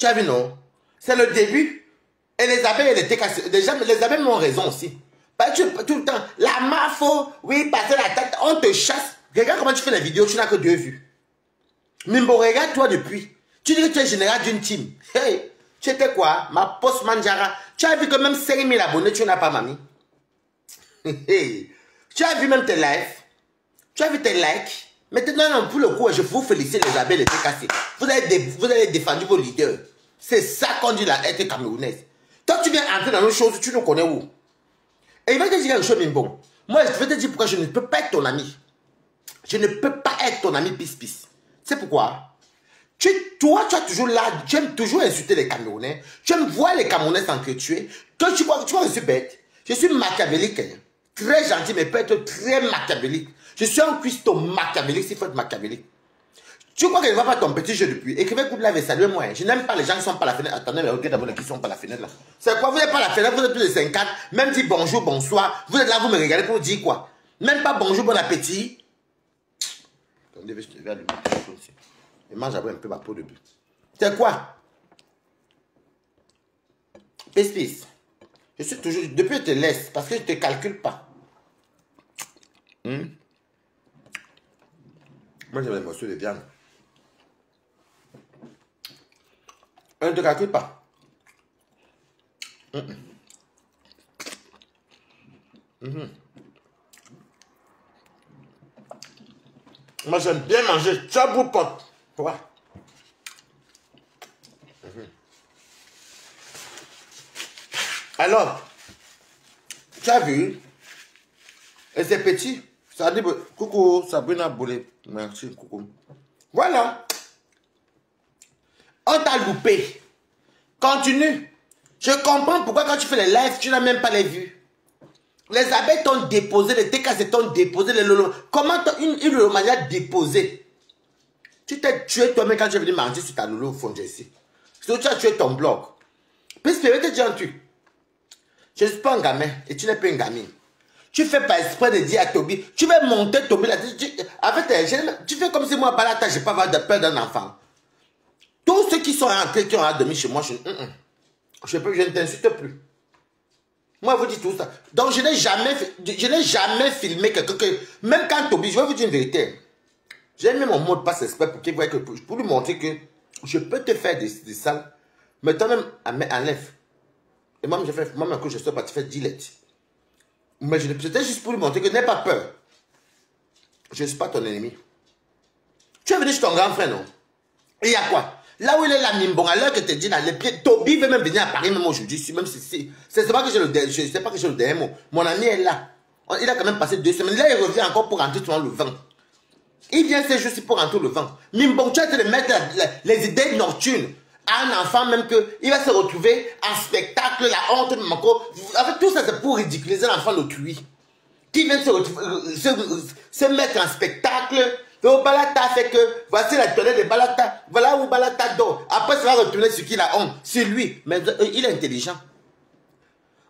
Tu as vu, non? C'est le début. Et les abeilles, elles étaient cassées. Déjà, les abeilles ont raison aussi. Parce que tout le temps, la mafo, oui, passer la tête, on te chasse. Regarde comment tu fais les vidéos, tu n'as que 2 vues. Mimbo, regarde-toi depuis. Tu dis que tu es général d'une team. Hey, tu étais quoi? Ma post Manjara. Tu as vu que même 5000 abonnés, tu n'as pas, mamie. Hey. Tu as vu même tes lives. Tu as vu tes likes. Maintenant, non, pour le coup, je vous félicite, les abeilles étaient cassées. Vous avez défendu vos leaders. C'est ça qu'on dit la haine camerounaise. Toi, tu viens entrer dans nos choses, tu nous connais où? Et il va te dire quelque chose, Mimbo. Moi, je vais te dire pourquoi je ne peux pas être ton ami. Je ne peux pas être ton ami pis-pis. C'est pourquoi? Toi, tu as toujours là, tu aimes toujours insulter les Camerounais. Tu aimes voir les Camerounais s'entretuer. Toi, tu crois que je suis bête. Je suis machiavélique. Hein. Très gentil, mais peut-être très machiavélique. Je suis un cuistot machiavélique, s'il faut être machiavélique. Tu crois qu'elle ne va pas ton petit jeu depuis? Écrivez coup de lave et saluez-moi. Hein. Je n'aime pas les gens qui sont pas la fenêtre. Attendez, mais regardez d'abord les qui sont pas la fenêtre là. C'est quoi? Vous n'êtes pas la fenêtre, vous êtes plus de 50. Même dit bonjour, bonsoir. Vous êtes là, vous me regardez pour dire quoi? Même pas bonjour, bon appétit. Attendez, je vais allumer quelque chose aussi. Et mange un peu ma peau de but. C'est quoi? Pis. Je suis toujours... Depuis, je te laisse parce que je ne te calcule pas. Moi, j'aime les morceaux de viande. Je ne te calcule pas. Moi, j'aime bien manger chabou pot. Quoi? Alors, tu as vu? Et c'est petit. Ça dit, coucou, Sabrina Boulé. Merci, coucou. Voilà. On t'a loupé. Continue. Je comprends pourquoi quand tu fais les lives, tu n'as même pas les vues. Les abeilles t'ont déposé, les TKC t'ont déposé, les lolo. Comment une lolomania déposé? Tu t'es tué toi-même quand tu es venu manger sur ta lolo au fond ici. Surtout tu as tué ton blog. Puis je vais te dire un truc. Je ne suis pas un gamin et tu n'es pas une gamine. Tu fais pas exprès de dire à Toby, tu veux monter Toby là. Tu fais comme si moi, Balata, je n'ai pas de peur d'un enfant. Tous ceux qui sont rentrés, qui ont dormi chez moi, je ne t'insulte plus. Moi, je vous dis tout ça. Donc, je n'ai jamais filmé quelqu'un que... Même quand Toby, je vais vous dire une vérité. J'ai mis mon mot de passe exprès pour qu'il voie que... Pour lui montrer que je peux te faire des salles. Mais toi-même, enlève. Et moi, moi-même, quand je suis parti faire dilette. Mais c'était juste pour lui montrer que n'aie pas peur. Je ne suis pas ton ennemi. Tu es venu chez ton grand frère, non? Et il y a quoi? Là où il est là, Mimbon, à l'heure que tu dis dans les pieds, Toby veut même venir à Paris, même aujourd'hui, même si c'est pas que j'ai le dernier mot. Mon ami est là. Il a quand même passé 2 semaines. Là, il revient encore pour rentrer le 20. Il vient ces jours-ci pour rentrer le 20. Mimbon, tu as été de mettre les idées nocturnes à un enfant, même qu'il va se retrouver en spectacle, la honte de Manco. En fait, tout ça, c'est pour ridiculiser l'enfant d'autrui. Qui vient se mettre en spectacle. Donc Balata fait que voici la toilette de Balata. Voilà où Balata dort. Après, ça va retourner sur qui la honte. C'est lui. Mais il est intelligent.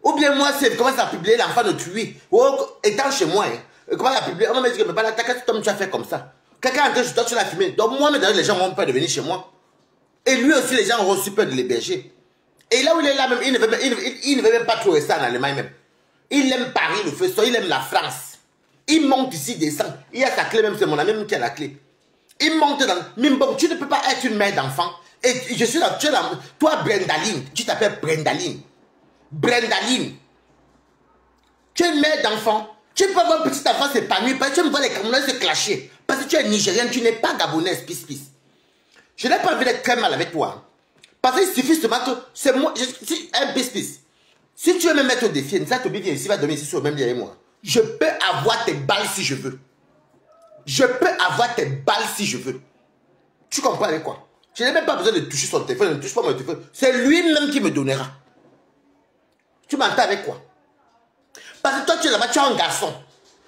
Ou bien moi, c'est comment ça a publié l'enfant d'autrui. Étant chez moi, hein, comment ça a publié. On m'a dit que Balata, qu'est-ce que tu as fait comme ça? Quelqu'un est entré chez toi, tu l'as filmé. Donc moi, mais les gens ont peur de venir chez moi. Et lui aussi, les gens ont reçu peur de l'héberger. Et là où il est là même, il ne veut même pas trouver ça en Allemagne même. Il aime Paris, le feu, il aime la France. Il monte ici, descend. Il a sa clé même, c'est mon ami même qui a la clé. Il monte dans... Mais bon, tu ne peux pas être une mère d'enfant. Et je suis là, tu es là. Toi, Brendaline, tu t'appelles Brendaline. Brendaline. Tu es une mère d'enfant. Tu peux avoir un petit enfant s'épanouir parce que tu me vois les Camerounais se clasher. Parce que tu es nigérienne, tu n'es pas gabonaise, pis. Je n'ai pas envie d'être très mal avec toi. Parce qu'il suffit seulement que c'est moi, un pis. Si tu veux me mettre au défi, ça Toby vient ici, va dormir ici sur le même lit avec moi. Je peux avoir tes balles si je veux. Je peux avoir tes balles si je veux. Tu comprends avec quoi? Je n'ai même pas besoin de toucher son téléphone, ne touche pas mon téléphone. C'est lui-même qui me donnera. Tu m'entends avec quoi? Parce que toi, tu es là-bas, tu as un garçon.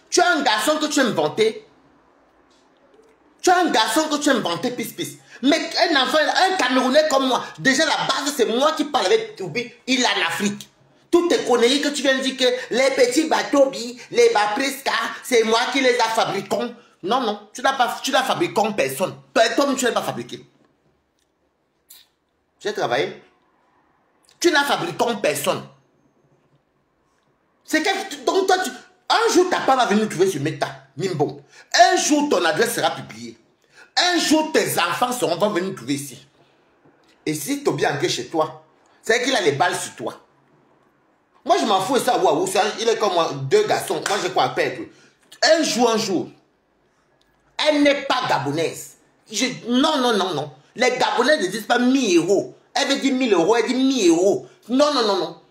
Tu as un garçon que tu as inventé. Tu as un garçon que tu as inventé, pis. Mais un enfant, un Camerounais comme moi, déjà la base, c'est moi qui parle avec Toby, il est en Afrique. Toutes tes conneries que tu viens de dire que les petits bateaux, les Bapresca, c'est moi qui les a fabriqués. Non, tu n'as fabriqué personne. Toi, tu n'as pas fabriqué. J'ai travaillé. Tu n'as fabriqué comme personne. C'est que, donc toi, un jour ta part va venir trouver sur Meta, Mimbon. Un jour ton adresse sera publiée. Un jour tes enfants vont venir trouver ici. Et si Toby est entré chez toi, c'est qu'il a les balles sur toi. Moi je m'en fous de ça, waouh, il est comme moi, 2 garçons, moi j'ai quoi à perdre. Un jour, elle n'est pas gabonaise. Non, non, non, non. Les Gabonais ne disent pas 1000 euros. Elle veut dire 1000 euros, elle dit 1000 euros. Non, non, non, non.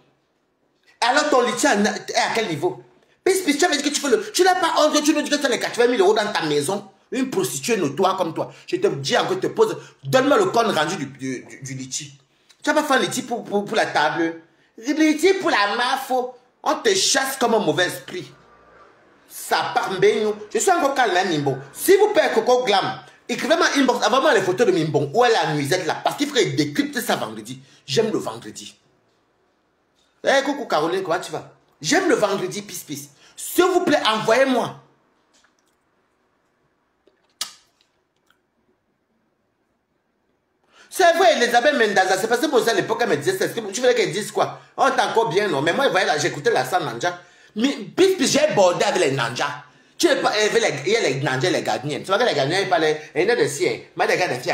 Alors ton litige est à quel niveau? Puis tu avais dit que tu fais le... Tu n'as pas honte, tu nous dis que tu as les 80 000 euros dans ta maison. Une prostituée notoire comme toi. Je te dis encore, te pose... Donne-moi le compte rendu du litige. Tu n'as pas fait un litige pour la table. Le litige pour la mafo. On te chasse comme un mauvais esprit. Ça part bien. Je suis encore calme, hein, Mimbon. Si vous payez Coco Glam, écrivez-moi inbox, envoyez-moi les photos de Mimbon. Où est la nuisette là? Parce qu'il faudrait décrypter ça vendredi. J'aime le vendredi. Eh, coucou Caroline, comment tu vas? J'aime le vendredi, peace. S'il vous plaît, envoyez-moi. C'est vrai, Elisabeth Mendaza, c'est parce que pour ça, à l'époque, elle me disait, est-ce que tu voulais qu'elle dise quoi? On est encore bien, non? Mais moi, j'écoutais la salle Nanja. Mais, j'ai bordé avec les Nanja. Tu sais pas, il y a les Nanja et les Ghanaiens. Tu vois que les Ghanaiens, ils parlaient, il y a des siens. Mais les gars, des filles,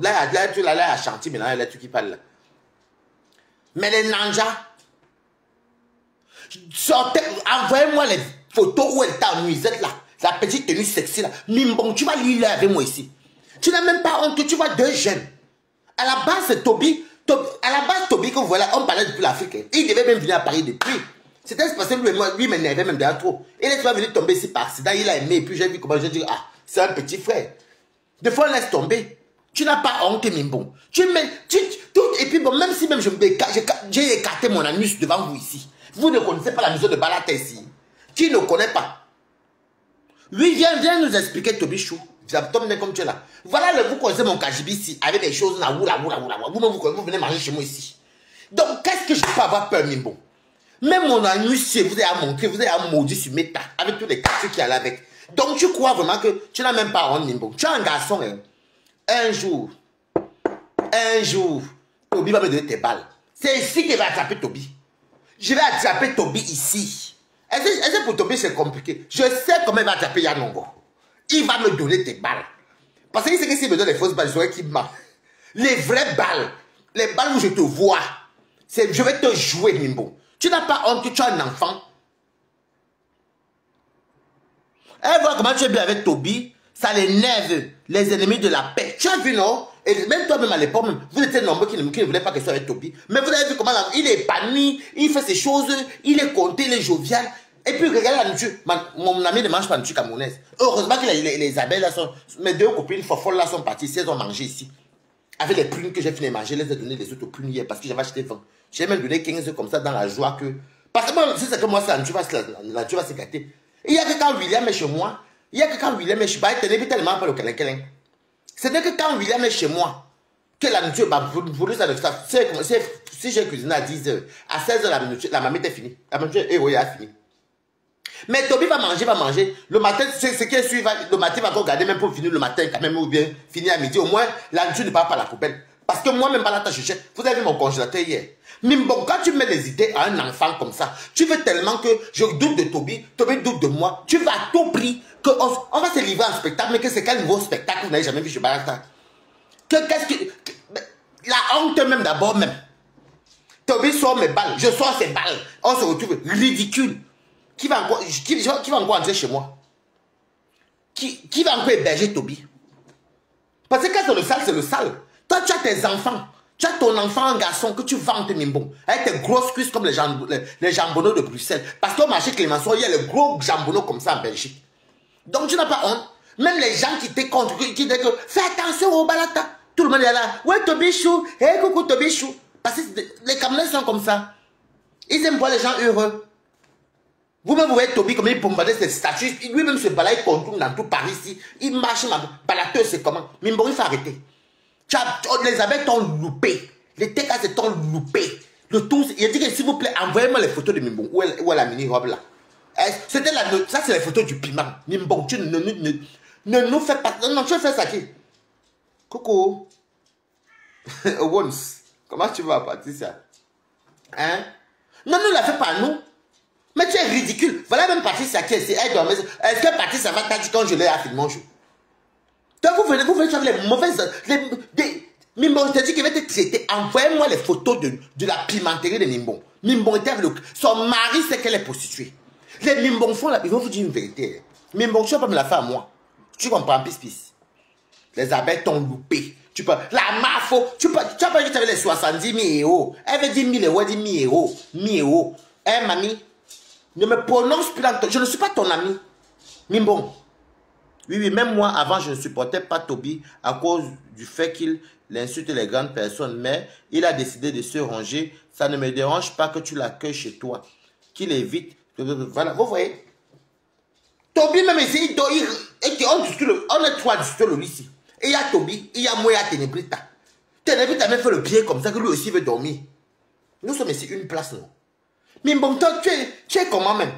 là, tu l'as là à chantier, mais là, tu qui parle là. Mais les Nanja, envoyez-moi les photos où elle était en nuisette là. La petite tenue sexy là. Mimbon, tu vas lire avec moi ici. Tu n'as même pas honte que tu vois 2 jeunes. À la base, c'est Toby. À la base, Toby, que voilà, on parlait depuis l'Afrique. Il devait même venir à Paris depuis. C'était parce que lui m'énervait même déjà trop. Il est venu tomber ici par accident. Il a aimé. Et puis j'ai vu comment j'ai dit, ah, c'est un petit frère. Des fois, on laisse tomber. Tu n'as pas honte, Mimbon. Et puis bon, même si même j'ai écarté mon anus devant vous ici. Vous ne connaissez pas la maison de Balata ici. Qui ne connaît pas? Lui, viens nous expliquer, Toby Chou. Comme tu es là. Voilà, vous connaissez mon Kajibi ici, avec des choses là, vous venez manger chez moi ici. Donc, qu'est-ce que je peux avoir peur, Mimbon? Même mon anus, vous avez à montrer, vous avez à maudire sur Meta, avec tous les quartiers qui allaient avec. Donc, tu crois vraiment que tu n'as même pas honte, Mimbon? Tu es un garçon, hein? Un jour, Toby va me donner tes balles. C'est ici qu'il va attraper Toby. Je vais attraper Toby ici. Est-ce que pour Toby c'est compliqué? Je sais comment il va attraper Yanongo. Il va me donner tes balles. Parce qu'il sait que s'il me donne les fausses balles, je saurais qu'il m'a. Les vraies balles, les balles où je te vois, je vais te jouer, Mimbo. Tu n'as pas honte que tu as un enfant. Elle voit comment tu es bien avec Toby, ça l'énerve, les ennemis de la paix. Tu as vu, non? Et même toi-même à l'époque, vous étiez nombreux qui ne voulaient pas que ce soit avec Toby. Mais vous avez vu comment il est épanoui, il fait ses choses, il est compté, il est jovial. Et puis regardez la nourriture. Mon ami ne mange pas de nourriture camerounaise. Heureusement que les abeilles là sont. Mes 2 copines folles là sont parties. Si elles ont mangé ici. Avec les prunes que j'ai fini de manger, je les ai donné les autres prunes hier parce que j'avais acheté 20. J'ai même donné 15 comme ça dans la joie que. Parce que moi, c'est que moi, la nature va se gâter. Il y a que quand William est chez moi, il y a que quand William est chez moi, il ne tellement pas le câlin. Ce n'est que quand William est chez moi que la nourriture m'a voulu ça de ça. Si j'ai cuisiné à 10 h, à 16 h, la mamie était finie. La mamie, oui, elle a fini. Mais Toby va manger. Le matin, ce qui est suivant, le matin, il va encore garder même pour finir le matin, quand même, ou bien finir à midi. Au moins, la nourriture ne part pas à la poubelle. Parce que moi, même pas la tâche, vous avez vu mon congélateur hier. Mais bon, quand tu mets les idées à un enfant comme ça, tu veux tellement que je doute de Toby doute de moi. Tu vas à tout prix qu'on va se livrer en spectacle, mais que c'est quel nouveau spectacle que vous n'avez jamais vu chez Balata. La honte même d'abord même. Toby sort mes balles, je sors ses balles. On se retrouve ridicule. Qui va encore entrer chez moi? Qui va encore héberger Toby? Parce que quand c'est le sale, c'est le sale. Toi, tu as tes enfants. Tu as ton enfant, un garçon que tu vends tes mimbons. Avec tes grosses cuisses comme les jambonneaux de Bruxelles. Parce qu'au marché Clémenceau, il y a les gros jambonneaux comme ça en Belgique. Donc tu n'as pas honte. Même les gens qui te contre, qui disent que fais attention au Balata. Tout le monde est là. Ouais, Toby Chou. Hey, coucou Toby Chou. Parce que les Camerounais sont comme ça. Ils aiment voir les gens heureux. Vous-même, vous voyez Toby comme il bombardait ses statues. Lui-même se balade, il contourne dans tout Paris ici. Il marche, balateur, c'est comment? Mimbon, il faut arrêter. Les abeilles t'ont loupé. Les TKS t'ont loupé. Le tout, il a dit que s'il vous plaît, envoyez-moi les photos de Mimbon. Où est la mini-robe là? Ça, c'est les photos du piment. Mimbon, tu ne nous fais pas. Non, tu fais ça qui? Coucou. Once. Comment tu vas, Patricia? Hein? Non, ne la fais pas, nous. Mais tu es ridicule. Voilà même Patricia qui est elle dormait. Est-ce que Patricia va t'aider quand je l'ai affilé mon jour? Donc vous venez faire les mauvaises... Mimbon, je te dis qu'il va te traiter. Envoyez-moi les photos de la pimenterie de Mimbon. Mimbon était avec son mari, c'est qu'elle est prostituée. Les Mimbon font là, ils vont vous dire une vérité. Mimbon, tu ne vas pas me la faire à moi. Tu comprends, pis. Les abeilles t'ont loupé. Tu peux... La mafo, tu as pas dit que tu avais les 70 000 euros. Elle veut dire 1000 euros, elle dit 1000 euros. 1000 euros. Hein, mamie? Ne me prononce plus dans ton... Je ne suis pas ton ami. Mimbon. Oui, même moi, avant, je ne supportais pas Toby à cause du fait qu'il insulte les grandes personnes. Mais il a décidé de se ranger. Ça ne me dérange pas que tu l'accueilles chez toi. Qu'il évite. Voilà, vous voyez. Toby, même ici, on est trois du le ici. Et il y a Toby, il y a moi et il y a Ténébrita. Ténébrita même fait le pied comme ça que lui aussi veut dormir. Nous sommes ici une place, non? Mais bon, toi, tu es comment même?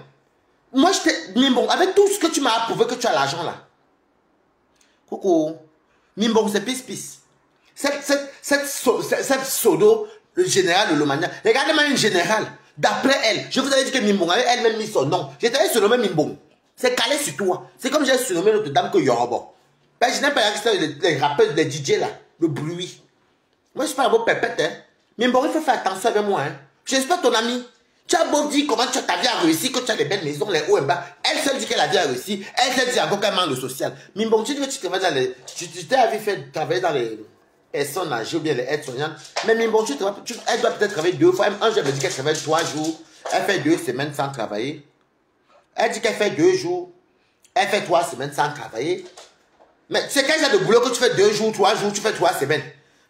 Moi, je t'ai... Mimbon, avec tout ce que tu m'as approuvé que tu as l'argent là. Coucou. Mimbon, c'est pis. Cette pseudo, le général de Lomania. Regardez-moi une générale. D'après elle, je vous avais dit que Mimbon avait elle-même mis son nom. J'étais surnommé Mimbon. C'est calé sur toi. C'est comme j'ai surnommé l'autre dame que Yorobo. Ben, je n'ai pas les rappeurs, les DJ là. Le bruit. Moi, je suis pas un beau pépette, hein. Mimbon, il faut faire attention avec moi, hein. Je ne suis pas ton ami. Tu as beau dire comment ta vie a réussi, que tu as des belles maisons, les hauts et bas. Elle seule dit que la vie a réussi. Elle seule dit encore qu'elle manque de social. Mais bon, tu dis que tu travailles dans les... Tu t'es fait travailler dans les personnes âgées ou bien les aides-soignantes. Mais bon, elle doit peut-être travailler 2 fois. Un jour, elle me dit qu'elle travaille 3 jours. Elle fait 2 semaines sans travailler. Elle dit qu'elle fait 2 jours. Elle fait 3 semaines sans travailler. Mais c'est quel genre de boulot que tu fais 2 jours, 3 jours, tu fais 3 semaines.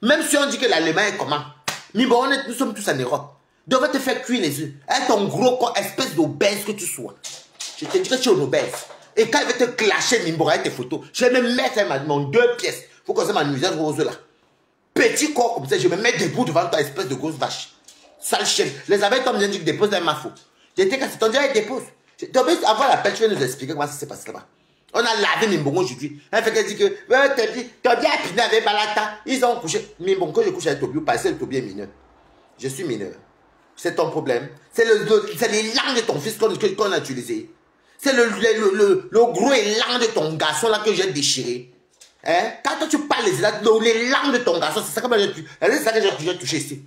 Même si on dit que l'Allemagne est comment. Mais bon, nous sommes tous en Europe. Devrait te faire cuire les œufs. Elle ton gros corps, espèce d'obèse que tu sois. Je te dis que tu es une obèse. Et quand elle va te clasher, Mimbora, avec tes photos, je vais me mettre mon 2 pièces. Faut qu'on se m'amuser rose là. Petit corps comme ça, je vais me mettre debout devant ta espèce de grosse vache. Sale chienne. Les abeilles t'ont dit que dépose dans ma faute. J'étais cassé. Ton dieu, elle dépose. Avant l'appel, tu vas nous expliquer comment ça s'est passé là-bas. On a lavé Mimbongo aujourd'hui. Elle fait qu'elle dit que Toby a piné avec Balata. Ils ont couché. Mimbongo, je couche avec Toby, parce que Toby est mineur. Je suis mineur. C'est ton problème. C'est les langues de ton fils qu'on a utilisé. C'est le gros élan de ton garçon là que j'ai déchiré. Hein? Quand toi, tu parles les langues de ton garçon, c'est ça que j'ai touché ici.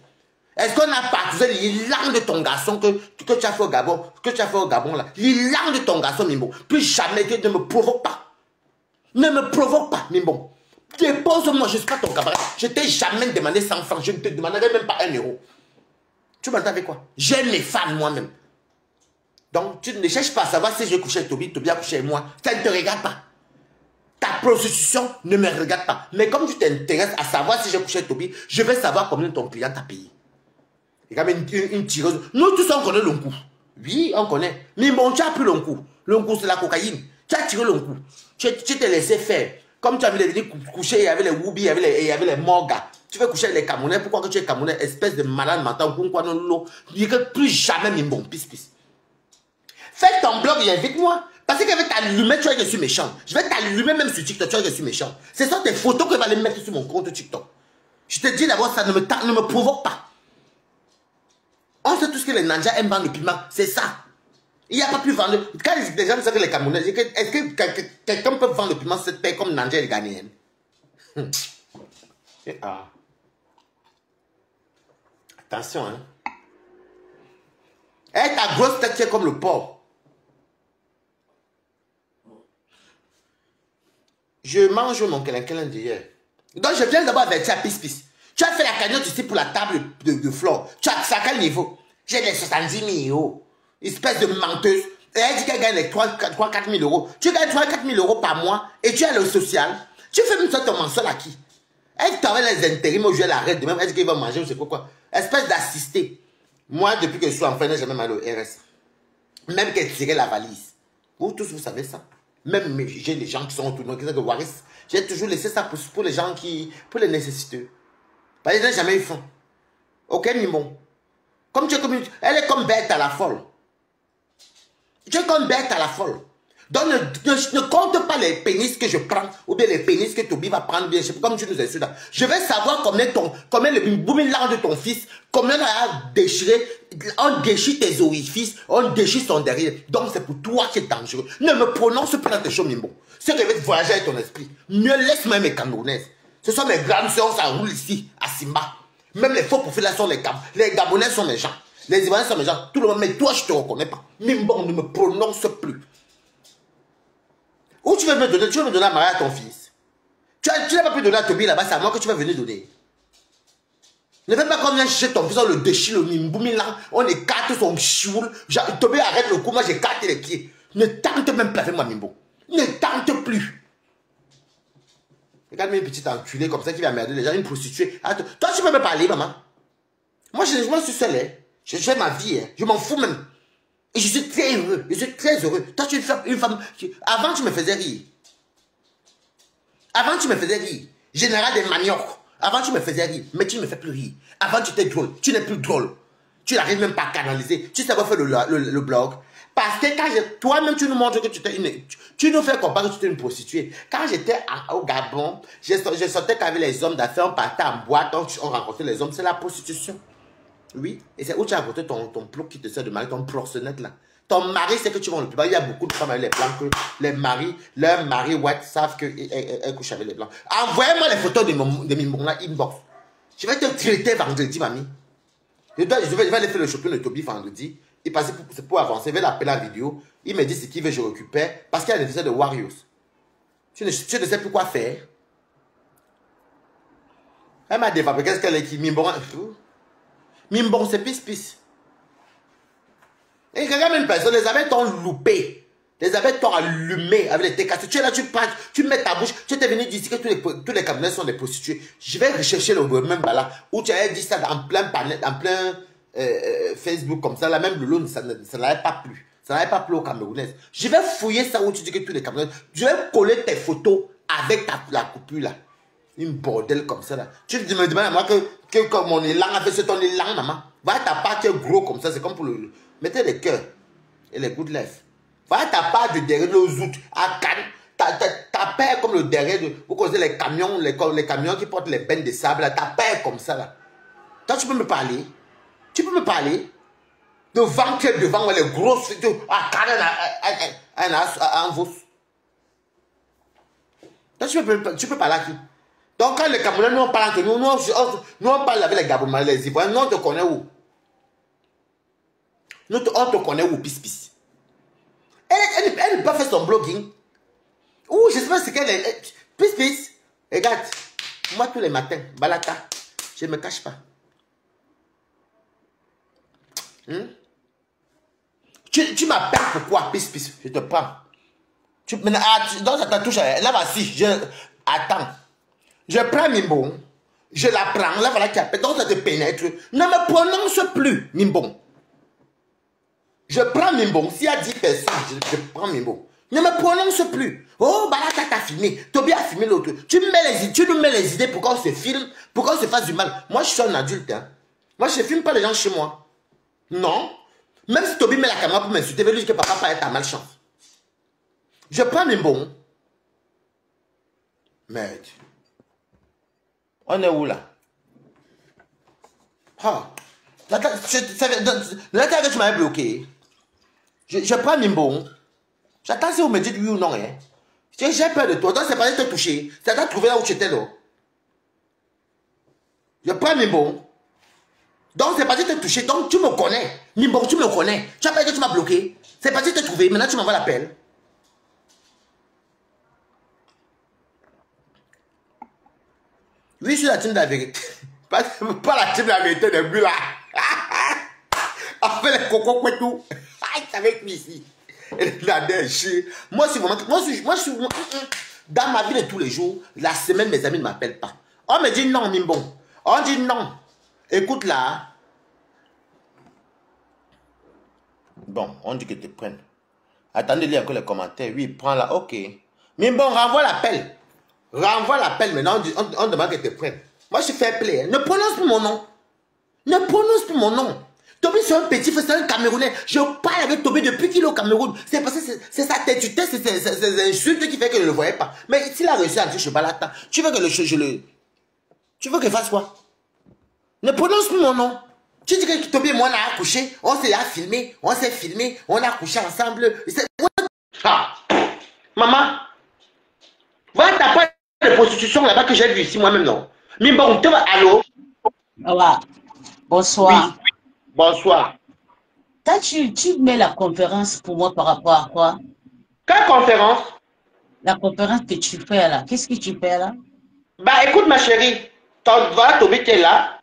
Est-ce qu'on a partagé les langues de ton garçon que tu as fait au Gabon, là? Les langues de ton garçon, Mimbo. Plus jamais que ne me provoque pas. Ne me provoque pas, Mimbo. Dépose-moi, je ne suis pas ton camarade. Je t'ai jamais demandé 100 francs. Je ne te demanderai même pas 1 euro. Tu m'entends avec quoi? J'aime les femmes moi-même. Donc, tu ne cherches pas à savoir si je couche avec Toby, Toby a couché avec moi. Ça ne te regarde pas. Ta prostitution ne me regarde pas. Mais comme tu t'intéresses à savoir si j'ai couché avec Toby, je vais savoir combien ton client t'a payé. Il y a même une tireuse. Nous tous, on connaît l'oncoup. Oui, on connaît. Mais bon, tu as pris l'oncoup. L'oncoup, c'est la cocaïne. Tu as tiré l'oncoup. Tu t'es laissé faire. Comme tu avais venir coucher, il y avait les Woubi, il y avait les Morgas. Tu veux coucher avec les Camerounais. Pourquoi que tu es Camerounais, espèce de malade mental? Il n'y a plus jamais Mimbon. Pis. Fais ton blog et invite-moi. Parce que je vais t'allumer, tu vois que je suis méchant. Je vais t'allumer même sur TikTok, tu vois que je suis méchant. Ce sont tes photos que je vais aller mettre sur mon compte TikTok. Je te dis d'abord, ça ne me provoque pas. On sait tous que les Nanjas aiment vendre le piment. C'est ça. Il n'y a pas plus vendre. Quand les gens disent que les Camerounais, est-ce que quelqu'un peut vendre le piment cette paix comme Nanja et les Ghanéens? Attention, hein. Et ta grosse tête, tu es comme le porc. Je mange mon câlin d'hier. Donc, je viens d'abord avec ta pis. Tu as fait la cagnotte ici pour la table de flore. Tu as ça à quel niveau? J'ai les 70 000 euros. Espèce de menteuse. Et elle dit qu'elle gagne les 3-4 000 euros. Tu gagnes 3-4 000 euros par mois et tu as le social. Tu fais même ça ton mensuel à qui? Elle t'envoie les intérims, moi je vais l'arrêter de même. Elle dit qu'il va manger, je sais pas quoi. Espèce d'assisté. Moi, depuis que je suis enfant, je n'ai jamais mal au RS. Même qu'elle tirait la valise. Vous tous, vous savez ça. Même j'ai des gens qui sont autour de moi, qui sont de Waris. J'ai toujours laissé ça pour les gens pour les nécessiteux. Parce que je n'ai jamais eu faim. Ok, Mimon. Elle est comme bête à la folle. Tu es comme bête à la folle. Donc ne compte pas les pénis que je prends, ou bien les pénis que Toby va prendre, bien, comme tu nous insultes. Je vais savoir combien le boomerang de ton fils, combien a déchiré, on déchire tes orifices, on déchire son derrière. Donc c'est pour toi qui est dangereux. Ne me prononce pas dans tes choses, Mimbo. Ce qui veut voyager avec ton esprit. Mieux laisse-moi mes Camerounaises. Ce sont mes grandes soeurs, ça roule ici, à Simba. Même les faux profils là sont les Camerounais. Les Gabonais sont mes gens. Les Ivoiriens sont mes gens. Tout le monde, mais toi, je ne te reconnais pas. Mimbo, ne me prononce plus. Où tu veux me donner? Tu veux me donner à marier à ton fils? Tu n'as pas pu donner à Toby là-bas, c'est à moi que tu vas venir donner. Ne fais pas comme vient chercher ton fils, on le déchire, le mimboumi là, on écarte son chioul. Toby arrête le coup, moi j'écarte les pieds. Ne tente même pas avec moi, Mimbo. Ne tente plus. Regarde-moi une petite enculée comme ça qui va merder les gens, une prostituée. Attends, toi tu peux me parler, maman. Moi je suis seul, hein. Je fais ma vie, hein. Je m'en fous même. Et je suis très heureux. Je suis très heureux. Toi, tu es une femme. Avant, tu me faisais rire. Avant, tu me faisais rire. Général des maniocs. Avant, tu me faisais rire. Mais tu ne me fais plus rire. Avant, tu étais drôle. Tu n'es plus drôle. Tu n'arrives même pas à canaliser. Tu sais quoi faire le blog. Parce que quand toi-même, tu nous montres que tu étais une. Tu nous fais comprendre que tu étais une prostituée. Quand j'étais au Gabon, je sortais qu'avec les hommes d'affaires, on partait en boîte, on rencontrait les hommes. C'est la prostitution. Oui, et c'est où tu as rencontré ton plouc qui te sert de mari, ton proxénète là. Ton mari, c'est que tu vas le plus bas. Il y a beaucoup de femmes avec les blancs que les maris, leurs maris white savent qu'elles couchent avec les blancs. Envoyez-moi les photos de mon inbox. Je vais te traiter vendredi, mamie. Je vais aller faire le shopping de Toby vendredi. Il passe pour avancer. Je vais l'appeler la vidéo. Il me dit ce qu'il veut, je récupère. Parce qu'il y a des de Warriors. Tu ne sais plus quoi faire. Elle m'a développé. Qu'est-ce qu'elle est qui Mimbon, c'est pisse. Et regarde une personne, les abeilles t'ont loupé. Les abeilles t'ont allumé avec les TK. Tu es là, tu mets ta bouche. Tu étais venu dire que tous les Camerounais sont des prostituées. Je vais rechercher le même là où tu avais dit ça en plein panel, en plein Facebook comme ça. Là, même le lot, ça n'avait pas plu. Ça n'avait pas plu aux Camerounaises. Je vais fouiller ça où tu dis que tous les Camerounais. Je vais coller tes photos avec la coupure là. Une bordel comme ça là. Tu me demandes à moi que comme mon élan a fait ce ton élan, maman. Va ta part qui est gros comme ça, c'est comme pour le. Mettez les cœurs et les good lèvres. Va ta part de derrière le zout à Cannes. Ta paire comme le derrière de. Vous connaissez les camions, les camions qui portent les bennes de sable là. Ta paire comme ça là. Toi, tu peux me parler. Tu peux me parler. Devant que devant les grosses. À Cannes, en vos. Toi, tu peux parler à qui? Donc, quand les Camerounais, nous on parle entre nous, nous on parle avec les Gabonais, les Ivoiriens, nous on te connaît où? On te connaît où, pis. Elle ne peut pas faire son blogging. Ouh, je sais pas ce qu'elle est. Pis. Regarde, moi tous les matins, balata, je ne me cache pas. Tu m'appelles pourquoi, pis, je te prends. Donc ça t'a touché, là voici, attends. Je prends Mimbo, je la prends, là voilà qui appelle, donc ça te pénètre. Ne me prononce plus, Mimbo. Je prends Mimbo, s'il y a 10 personnes, je prends Mimbo. Ne me prononce plus. Oh, bah là, t'as filmé. Toby a filmé l'autre. Tu nous mets les idées pour qu'on se filme, pour qu'on se fasse du mal. Moi, je suis un adulte. Hein. Moi, je ne filme pas les gens chez moi. Non. Même si Toby met la caméra pour m'insulter, je vais lui dire que papa pas ta malchance. Je prends Mimbo. Merde. On est où là? Ah. Là, que tu m'avais bloqué. Je prends Mimbo. J'attends si vous me dites oui ou non. Hein. J'ai peur de toi. Donc, c'est pas de te toucher. C'est de te trouver là où tu étais là. Je prends Mimbo. Donc, c'est pas de te toucher. Donc, tu me connais. Mimbo, tu me connais. Tu as peur que tu m'as bloqué. C'est pas de te trouver. Maintenant, tu m'envoies l'appel. Oui, je suis la team de la vérité. Pas la team de la vérité de but là. On fait les cocos quoi tout. Aïe, c'est avec lui ici. Moi, je suis dans ma vie de tous les jours, la semaine, mes amis ne m'appellent pas. On me dit non, Mimbon. On dit non. Écoute là. Bon, on dit que tu prennes. Attendez, lire encore les commentaires. Oui, prends là. Ok. Mimbon, renvoie l'appel. Renvoie l'appel maintenant. On demande que tu prennes. Moi, je suis fair play. Hein. Ne prononce plus mon nom. Ne prononce plus mon nom. Toby, c'est un petit frère, c'est un Camerounais. Je parle avec Toby depuis qu'il est au Cameroun. C'est parce que c'est sa têtitude, c'est ses insultes qui fait que je ne le voyais pas. Mais s'il a réussi à dire je balade, tu veux que tu veux qu'il fasse quoi? Ne prononce plus mon nom. Tu dis que Toby et moi, on a accouché, on s'est filmé, on a couché ensemble. Ah. Maman, va taper de prostitution là-bas que j'ai vu ici moi-même, non? Mais bon, tu vas, allô? Voilà. Bonsoir. Oui. Bonsoir. Toi, tu mets la conférence pour moi par rapport à quoi? Quelle conférence? La conférence que tu fais là. Qu'est-ce que tu fais là? Bah écoute ma chérie, voilà Toby qui est là,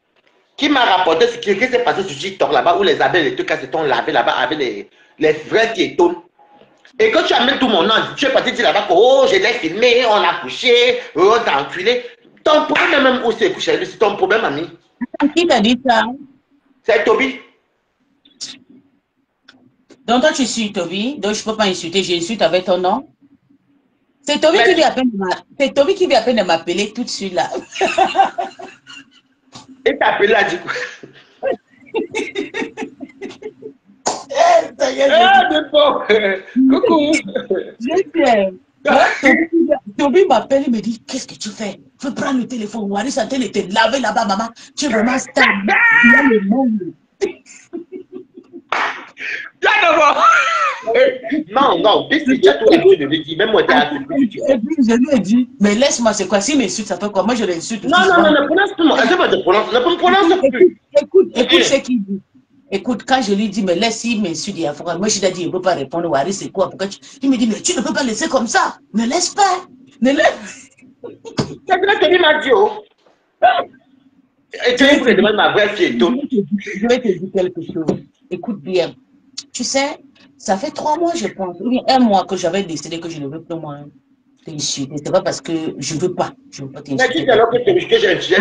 qui m'a rapporté ce qui s'est passé sur TikTok là-bas où les abeilles et tout cas se sont lavés là-bas avec les vrais piétons. Et quand tu amènes tout mon nom, tu es parti dire là-bas que oh, je l'ai filmé, on a couché, on t'a enculé. Ton problème même où c'est couché, c'est ton problème, ami. Qui t'a dit ça? C'est Toby. Donc toi tu suis Toby, donc je ne peux pas insulter, j'insulte avec ton nom. C'est Toby qui vient à peine de m'appeler tout de suite là. Et t'as appelé là du coup. Coucou. Toby m'appelle, il me dit, qu'est-ce que tu fais? Je veux prendre le téléphone. Waris est en train de te laver là-bas, maman. Tu es vraiment stable. Il y a le monde. Non, qu'est-ce que tu as tout l'habitude de lui dire? Même moi, tu as et puis je lui ai dit, mais laisse-moi, c'est quoi? S'il m'insulte, ça fait quoi? Moi, je l'insulte. Non, ne prononce plus. Je vais te prononcer. Ne me prononce plus. Écoute ce qu'il dit. Écoute, quand je lui dis, mais laisse, il m'insulte, il y a froid. Moi, je lui ai dit, il ne peut pas répondre. Waris, c'est quoi? Il me dit, mais tu ne peux pas laisser comme ça. Ne laisse pas. Ne laisse. C'est vrai que tu m'as dit, oh. Et tu me demandes ma vraie fille et tout. Je vais te dire quelque chose. Écoute bien. Tu sais, ça fait 3 mois, je pense, ou bien 1 mois que j'avais décidé que je ne veux plus moi t'insulter. C'est pas parce que je veux pas t'insulter. Mais tu dis alors que j'ai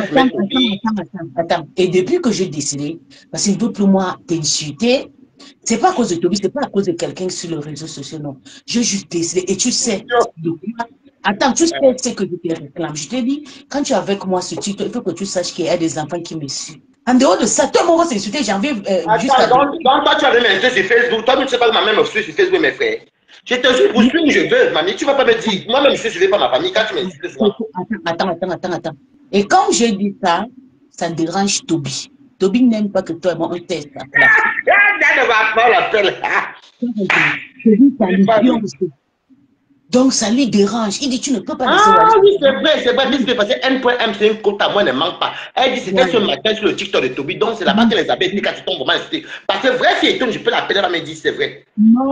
Attends. Et depuis que j'ai décidé, parce que je ne veux plus moi t'insulter, c'est pas à cause de Toby, c'est pas à cause de quelqu'un sur les réseaux sociaux, non. J'ai juste décidé. Et tu sais, attends, tu sais ce que je te réclame. Je te dis, quand tu es avec moi sur TikTok, il faut que tu saches qu'il y a des enfants qui me suivent. En dehors de ça, tout le monde va s'insulter, j'ai envie jusqu'à... Donc toi, tu avais m'insulté sur Facebook. Toi, tu ne sais pas que ma mère me suit sur Facebook, mes frères. Je te suis pour suivre où je veux, mamie. Tu ne vas pas me dire. Moi-même, je ne suis pas ma famille quand tu m'insultes. Attends. Et quand je dis ça, ça dérange Toby. Toby n'aime pas que toi et moi, on teste ça. Ne va pas l'appel. Donc, ça lui dérange. Il dit, tu ne peux pas laisser. Ah oui, c'est vrai. Puisque parce que N.M, c'est une côte à moi, ne manque pas. Elle dit, c'était ce matin sur le TikTok de Toby. Donc, c'est là-bas que les abeilles disent quand tu tombes vraiment insulté. Parce que vrai fille étonne, je peux l'appeler, elle me dit, c'est vrai. Non.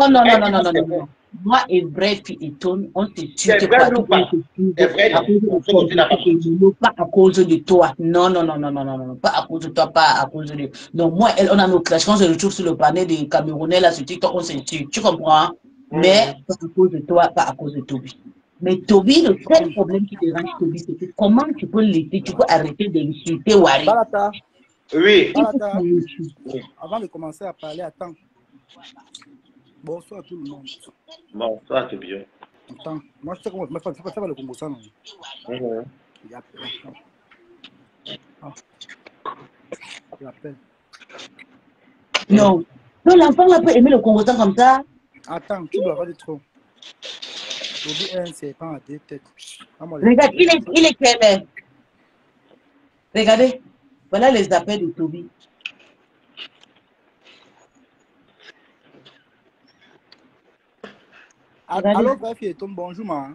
Moi et vrai fille étonne, on te tue. C'est vrai ou pas? C'est vrai, pas à cause de toi. Non. Pas à cause de toi, pas à cause de. Donc, moi, on a nos clashs. Quand on se retrouve sur le panel des Camerounais, là, sur TikTok, on se tue. Tu comprends? Mais pas à cause de toi, pas à cause de Toby. Mais Toby, le seul problème qui dérange Toby, c'est que comment tu peux laisser, tu peux arrêter d'insulter Wari. Balata. Oui. Balata. Avant de commencer à parler, attends. Bonsoir à tout le monde. Bonsoir, c'est bien. Attends, moi je sais comment, c'est pas le Congo ça, non? L'appel. Non, l'enfant là peut aimer le Congo comme ça. Attends, tu dois pas dire trop. Toby est un serpent à 2 têtes. Regarde, il est quelle heure? Regardez, voilà les appels de Toby. Alors, bonjour, ma.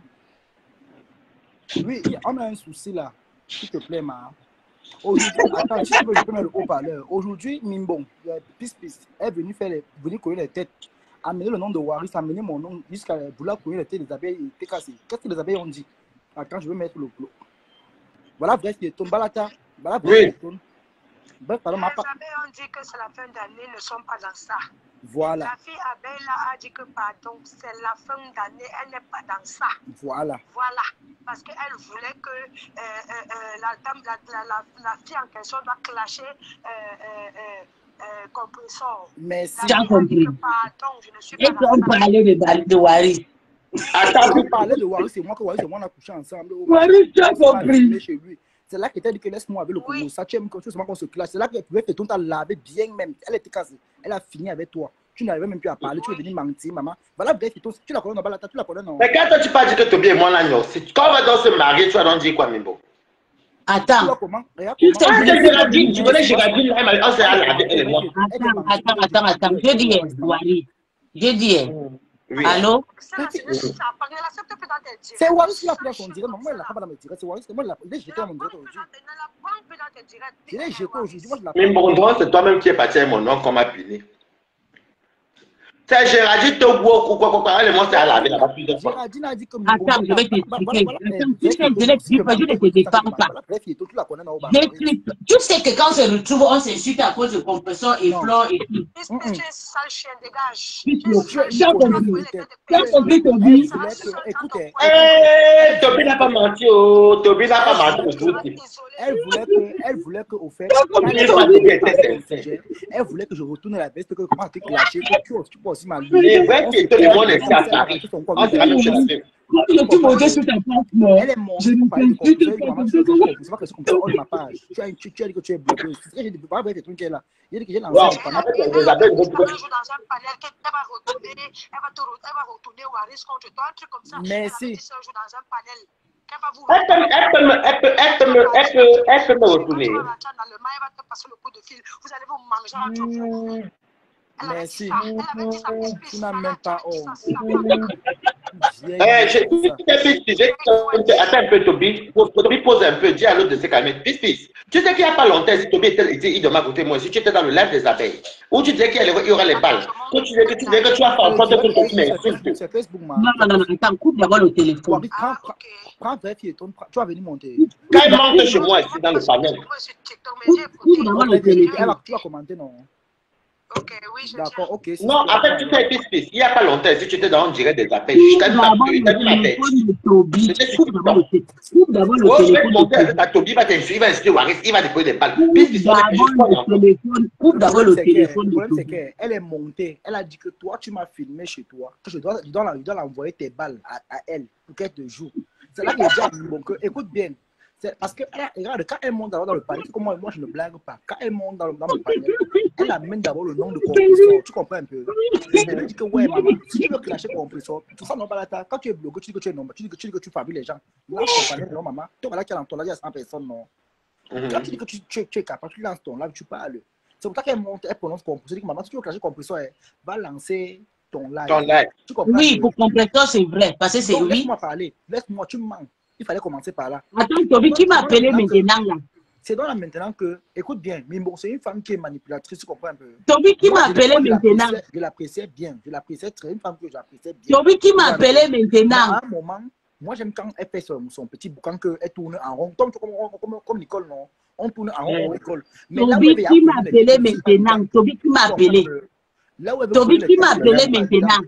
Oui, on a un souci là. S'il te plaît, ma. Aujourd'hui, attends, si tu veux, je peux mettre le haut-parleur. Aujourd'hui, Mimbon, Pis, est venu courir les têtes. Amener le nom de Waris, amener mon nom jusqu'à vouloir courir les têtes des abeilles et TKC. Qu'est-ce que les abeilles ont dit? Attends, je vais mettre le bleu. Voilà, bref, il tombe Balata. Voilà, bref, il tombe. Bref, pardon, ma part. Les abeilles ont dit que c'est la fin d'année, ne sont pas dans ça. Voilà. La fille abeille là a dit que pardon, c'est la fin d'année, elle n'est pas dans ça. Voilà. Parce qu'elle voulait que la fille en question doit clasher compresseur. Merci. J'ai compris. Pardon, je ne suis Et pas on parlait de Waris. Attends, tu parlais de Waris, c'est moi que Waris et moi on a couché ensemble. Waris, tu as compris. Chez lui. C'est là que tu as dit que laisse-moi avec le Oui. Congo. Ça, tu aimes quand tu qu'on se clash. C'est là qu'elle pouvait faire ton temps laver bien même. Elle était cassée. Elle a fini avec toi. Tu n'arrivais même plus à parler. Tu es venu mentir, maman. Voilà, bref, tu la connais dans la tu la connais non. Mais quand toi, tu parles que Toby et moi, là, non. Quand on va dans se marier, tu vas donc dire quoi, Mimbo? Attends. Comment? Regarde Tu comment. sais, Ah, je c'est dis- Géraldine. Tu connais Géraldine, là, on s'est à laver, elle et moi. Attends. Je dis, Wari. Je dis, Oui. allô? C'est la seule chose à parler. La seule plus dans tes directs. C'est Waris qui l'a pris dans son direct. Moi, elle l'a pas dans mes directs. C'est Waris. Moi, il est jeté dans mon direct aujourd'hui. Je l'ai jeté aujourd'hui. Moi, je l'ai Mimbo, c'est toi-même qui es parti avec mon nom qu'on m'a puni. C'est Géraldine, Togo, quoi, elle et moi, c'est à laver là-bas plusieurs fois. Géraldine a dit que Attends, je vais t'expliquer. Attends, tu sais, je ne te défends pas. Bref, tu la connais dans Tu sais que quand on se retrouve, on s'insulte à cause de compresseur et flore et tout. Tu es sale chien, dégage. Tu as compris, Toby? Écoute, Eh, Toby n'a pas menti, oh. Toby n'a pas menti aujourd'hui. elle voulait que, au fait, elle voulait que je retourne la veste, que comment tu clasher, que tu peux aussi m'allumer. Les vrais qui étaient les bons, les à Paris. On s'est même cherché. Quand tu montais sur ta place, non. Elle est montée Je ne pour parler de t'insulte conseil, pas. maman, c'est pas que c'est comme ça, on ma page. Tu as dit que tu es bloqué. J'ai dit, pas bref, truc là. J'ai dit que j'ai lancé mon panneau. Elle va retourner dans un panel, elle va retourner Waris contre toi, un truc comme ça. Merci. Elle va un jour dans un panel. Elle va vous Elle peut me retourner. Elle va te passer le coup de fil. Vous allez vous manger entre vous. Merci. Elle avait dit ça. Tu n'as même pas honte. Attends un peu, Toby. Toby pose un peu, dis à l'autre de se calmer. Pisse. Tu sais qu'il n'y a pas longtemps, si Toby était de ma côté, moi, si tu étais dans le live des abeilles, où tu disais qu'il y aura les balles, tu disais que tu vas faire en sorte que Toby m'insulte. C'est Facebook, man. Non, attends, coupe d'abord le téléphone. Prends vrai pied, tu vas venir monter. Quand il monte chez moi ici dans le panel, Coupe d'abord le téléphone. Tu vas commenter, non? Ok, oui, je D'accord, ok. non, après, tu fais Pisse. Il n'y a pas longtemps, si tu étais dans le direct des appels, je t'ai mis ma tête. Coupe d'abord le Oh, je vais téléphone. monter avec ta Toby, il va t'insulter, il va insulter Waris, il va déposer des balles. Coupe d'abord le téléphone. Le problème, c'est qu'elle est montée. Elle a dit que toi, tu m'as filmé chez toi. Que je dois l'envoyer tes balles à elle pour qu'elle te joue. C'est là que j'ai dit, bon, écoute bien. Parce que, regarde, quand elle monte d'abord dans le panier, comme moi, je ne blague pas. Quand elle monte dans le panier, elle amène d'abord le nom de compresseur. Tu comprends un peu? Elle dit que, ouais, maman, si tu veux clasher compresseur, tout ça, non, pas là. Quand tu es bloqué, tu dis que tu es non, tu dis que tu fabriques les gens. Là, ton panier, non, maman. Toi, là, qui est dans ton live, il y a 100 personnes, non. Quand tu dis que tu es capable, tu lances ton live, tu parles. C'est pour ça qu'elle monte, elle prononce compresseur. Elle dit que, maman, si tu veux clasher compresseur, va lancer ton live. Tu comprends? Oui, pour compresseur, c'est vrai. Parce que c'est oui. Laisse-moi parler. Laisse-moi, tu me manques. Il fallait commencer par là. Attends, Toby, qui m'a appelé maintenant là? C'est donc là maintenant que, écoute bien, Mimbo, c'est une femme qui est manipulatrice, tu comprends un peu. Toby, qui m'a appelé maintenant? Je l'appréciais bien, je l'appréciais très, une femme que j'appréciais bien. Toby, qui m'a appelé maintenant? À un moment, moi j'aime quand elle fait son petit boucan, qu'elle tourne en rond, comme Nicole, non? On tourne en rond, Nicole. Toby, qui m'a appelé maintenant? Toby, qui m'a appelé? Toby, qui m'a appelé maintenant?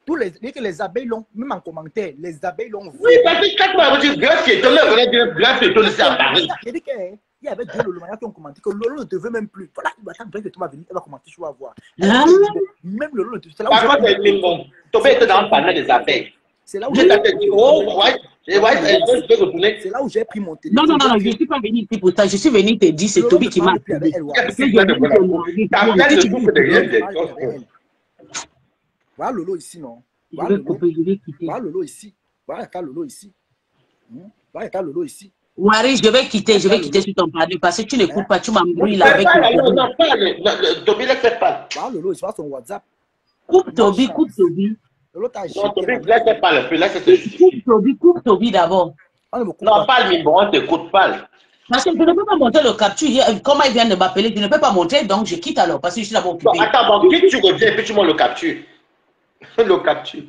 Tous les abeilles l'ont, même en commentaire, les abeilles l'ont vu. Oui, parce que quand tu m'as dit grâce piéton, là, on a dit grâce piéton, c'est à Paris. Il dit qu'il y avait deux Lolo Maya qui ont commenté que Lolo ne te veut même plus. Voilà, attends, bref, tu vas venir, elle va commenter, tu vas voir. Même Lolo ne te veut. Par contre, c'est Mimbo. Toby était dans le panel des abeilles. C'est là où je t'ai dit, oh, ouais, je vais retourner. C'est là où j'ai pris mon téléphone. Non, je ne suis pas venu ici pour ça. Je suis venu te dire, c'est Toby qui m'a appelé. Voilà Lolo ici, non? Voilà Lolo ici. Voilà Lolo ici. Voilà Lolo ici. Wari, je vais quitter sur ton panneau parce que tu n'écoutes pas, tu m'embrouilles là avec non, Toby, laisse pas. Voilà Lolo, il se passe son WhatsApp. Coupe Toby. Lolo t'a non, Toby, laisse pas le peu, laisse coupe Toby d'abord. Non, parle, Mimbo, on t'écoute, parle. Parce que je ne peux pas montrer le capture. Comme il vient de m'appeler, je ne peux pas montrer, donc je quitte alors parce que je suis d'abord occupé. Attends, bon, quitte, tu reviens et puis tu montes le capture. Le capture.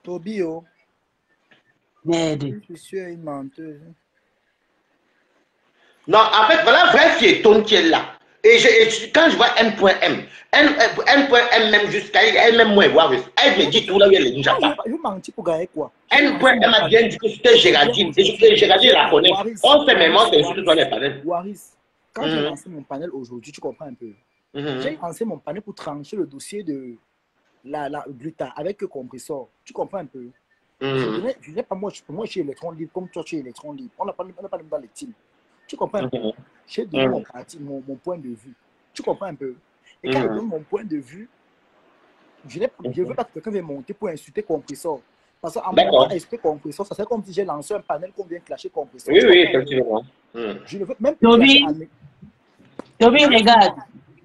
Toby, oh. Merde. Je suis une menteuse. Non, en fait, voilà un vrai piéton qui est là. Et quand je vois M.M, M.M même jusqu'à elle même moi voir, elle me dit tout là où elle est déjà pas. Je mentis pour gagner quoi? M.M a bien dit que c'était Géraldine. Et Géraldine la connaît. On fait même, c'est surtout dans les panels. Waris, quand j'ai lancé mon panel aujourd'hui, tu comprends un peu. J'ai lancé mon panel pour trancher le dossier de la gluta avec le compresseur. Tu comprends un peu. Je n'ai pas, moi, je suis électron libre, comme toi, tu es électron libre. On n'a pas même dans les teams. Tu comprends un peu? J'ai donné mon parti, mon point de vue. Tu comprends un peu? Et quand je donne mon point de vue, je ne veux pas que quelqu'un vienne monter pour insulter compresseur. Parce qu'en montant insulter compresseur, ça serait comme si j'ai lancé un panel qu'on vient clasher compresseur. Oui, effectivement. Je ne veux même pas clasher. Toby, regarde.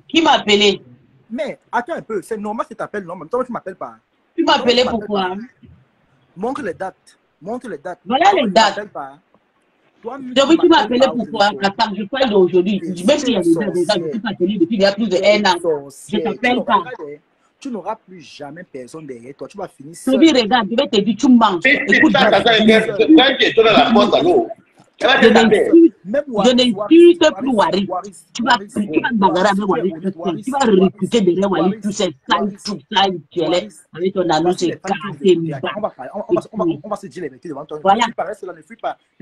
Qui m'a appelé? Mais attends un peu, c'est normal que tu t'appelles, non? Mais toi, tu ne m'appelles pas. Tu m'as appelé pourquoi? Montre les dates. Montre les dates. Voilà les dates. Toby, tu m'as appelé pourquoi? Attends, je parle d'aujourd'hui. Même s'il y a des dates, je ne suis pas appelé depuis il y a plus de 1 an. Je ne t'appelle pas. Tu n'auras plus jamais personne derrière toi. Tu vas finir seul. Toby, regarde, je vais te dire, tu manges. Écoute, je n'insulte plus Waris. Tu vas bagarrer avec Waris. Tu vas recruter derrière Waris tout ça, tu es avec ton annonce, c'est cassé. On va se dire les vérités devant toi. Voilà. Ne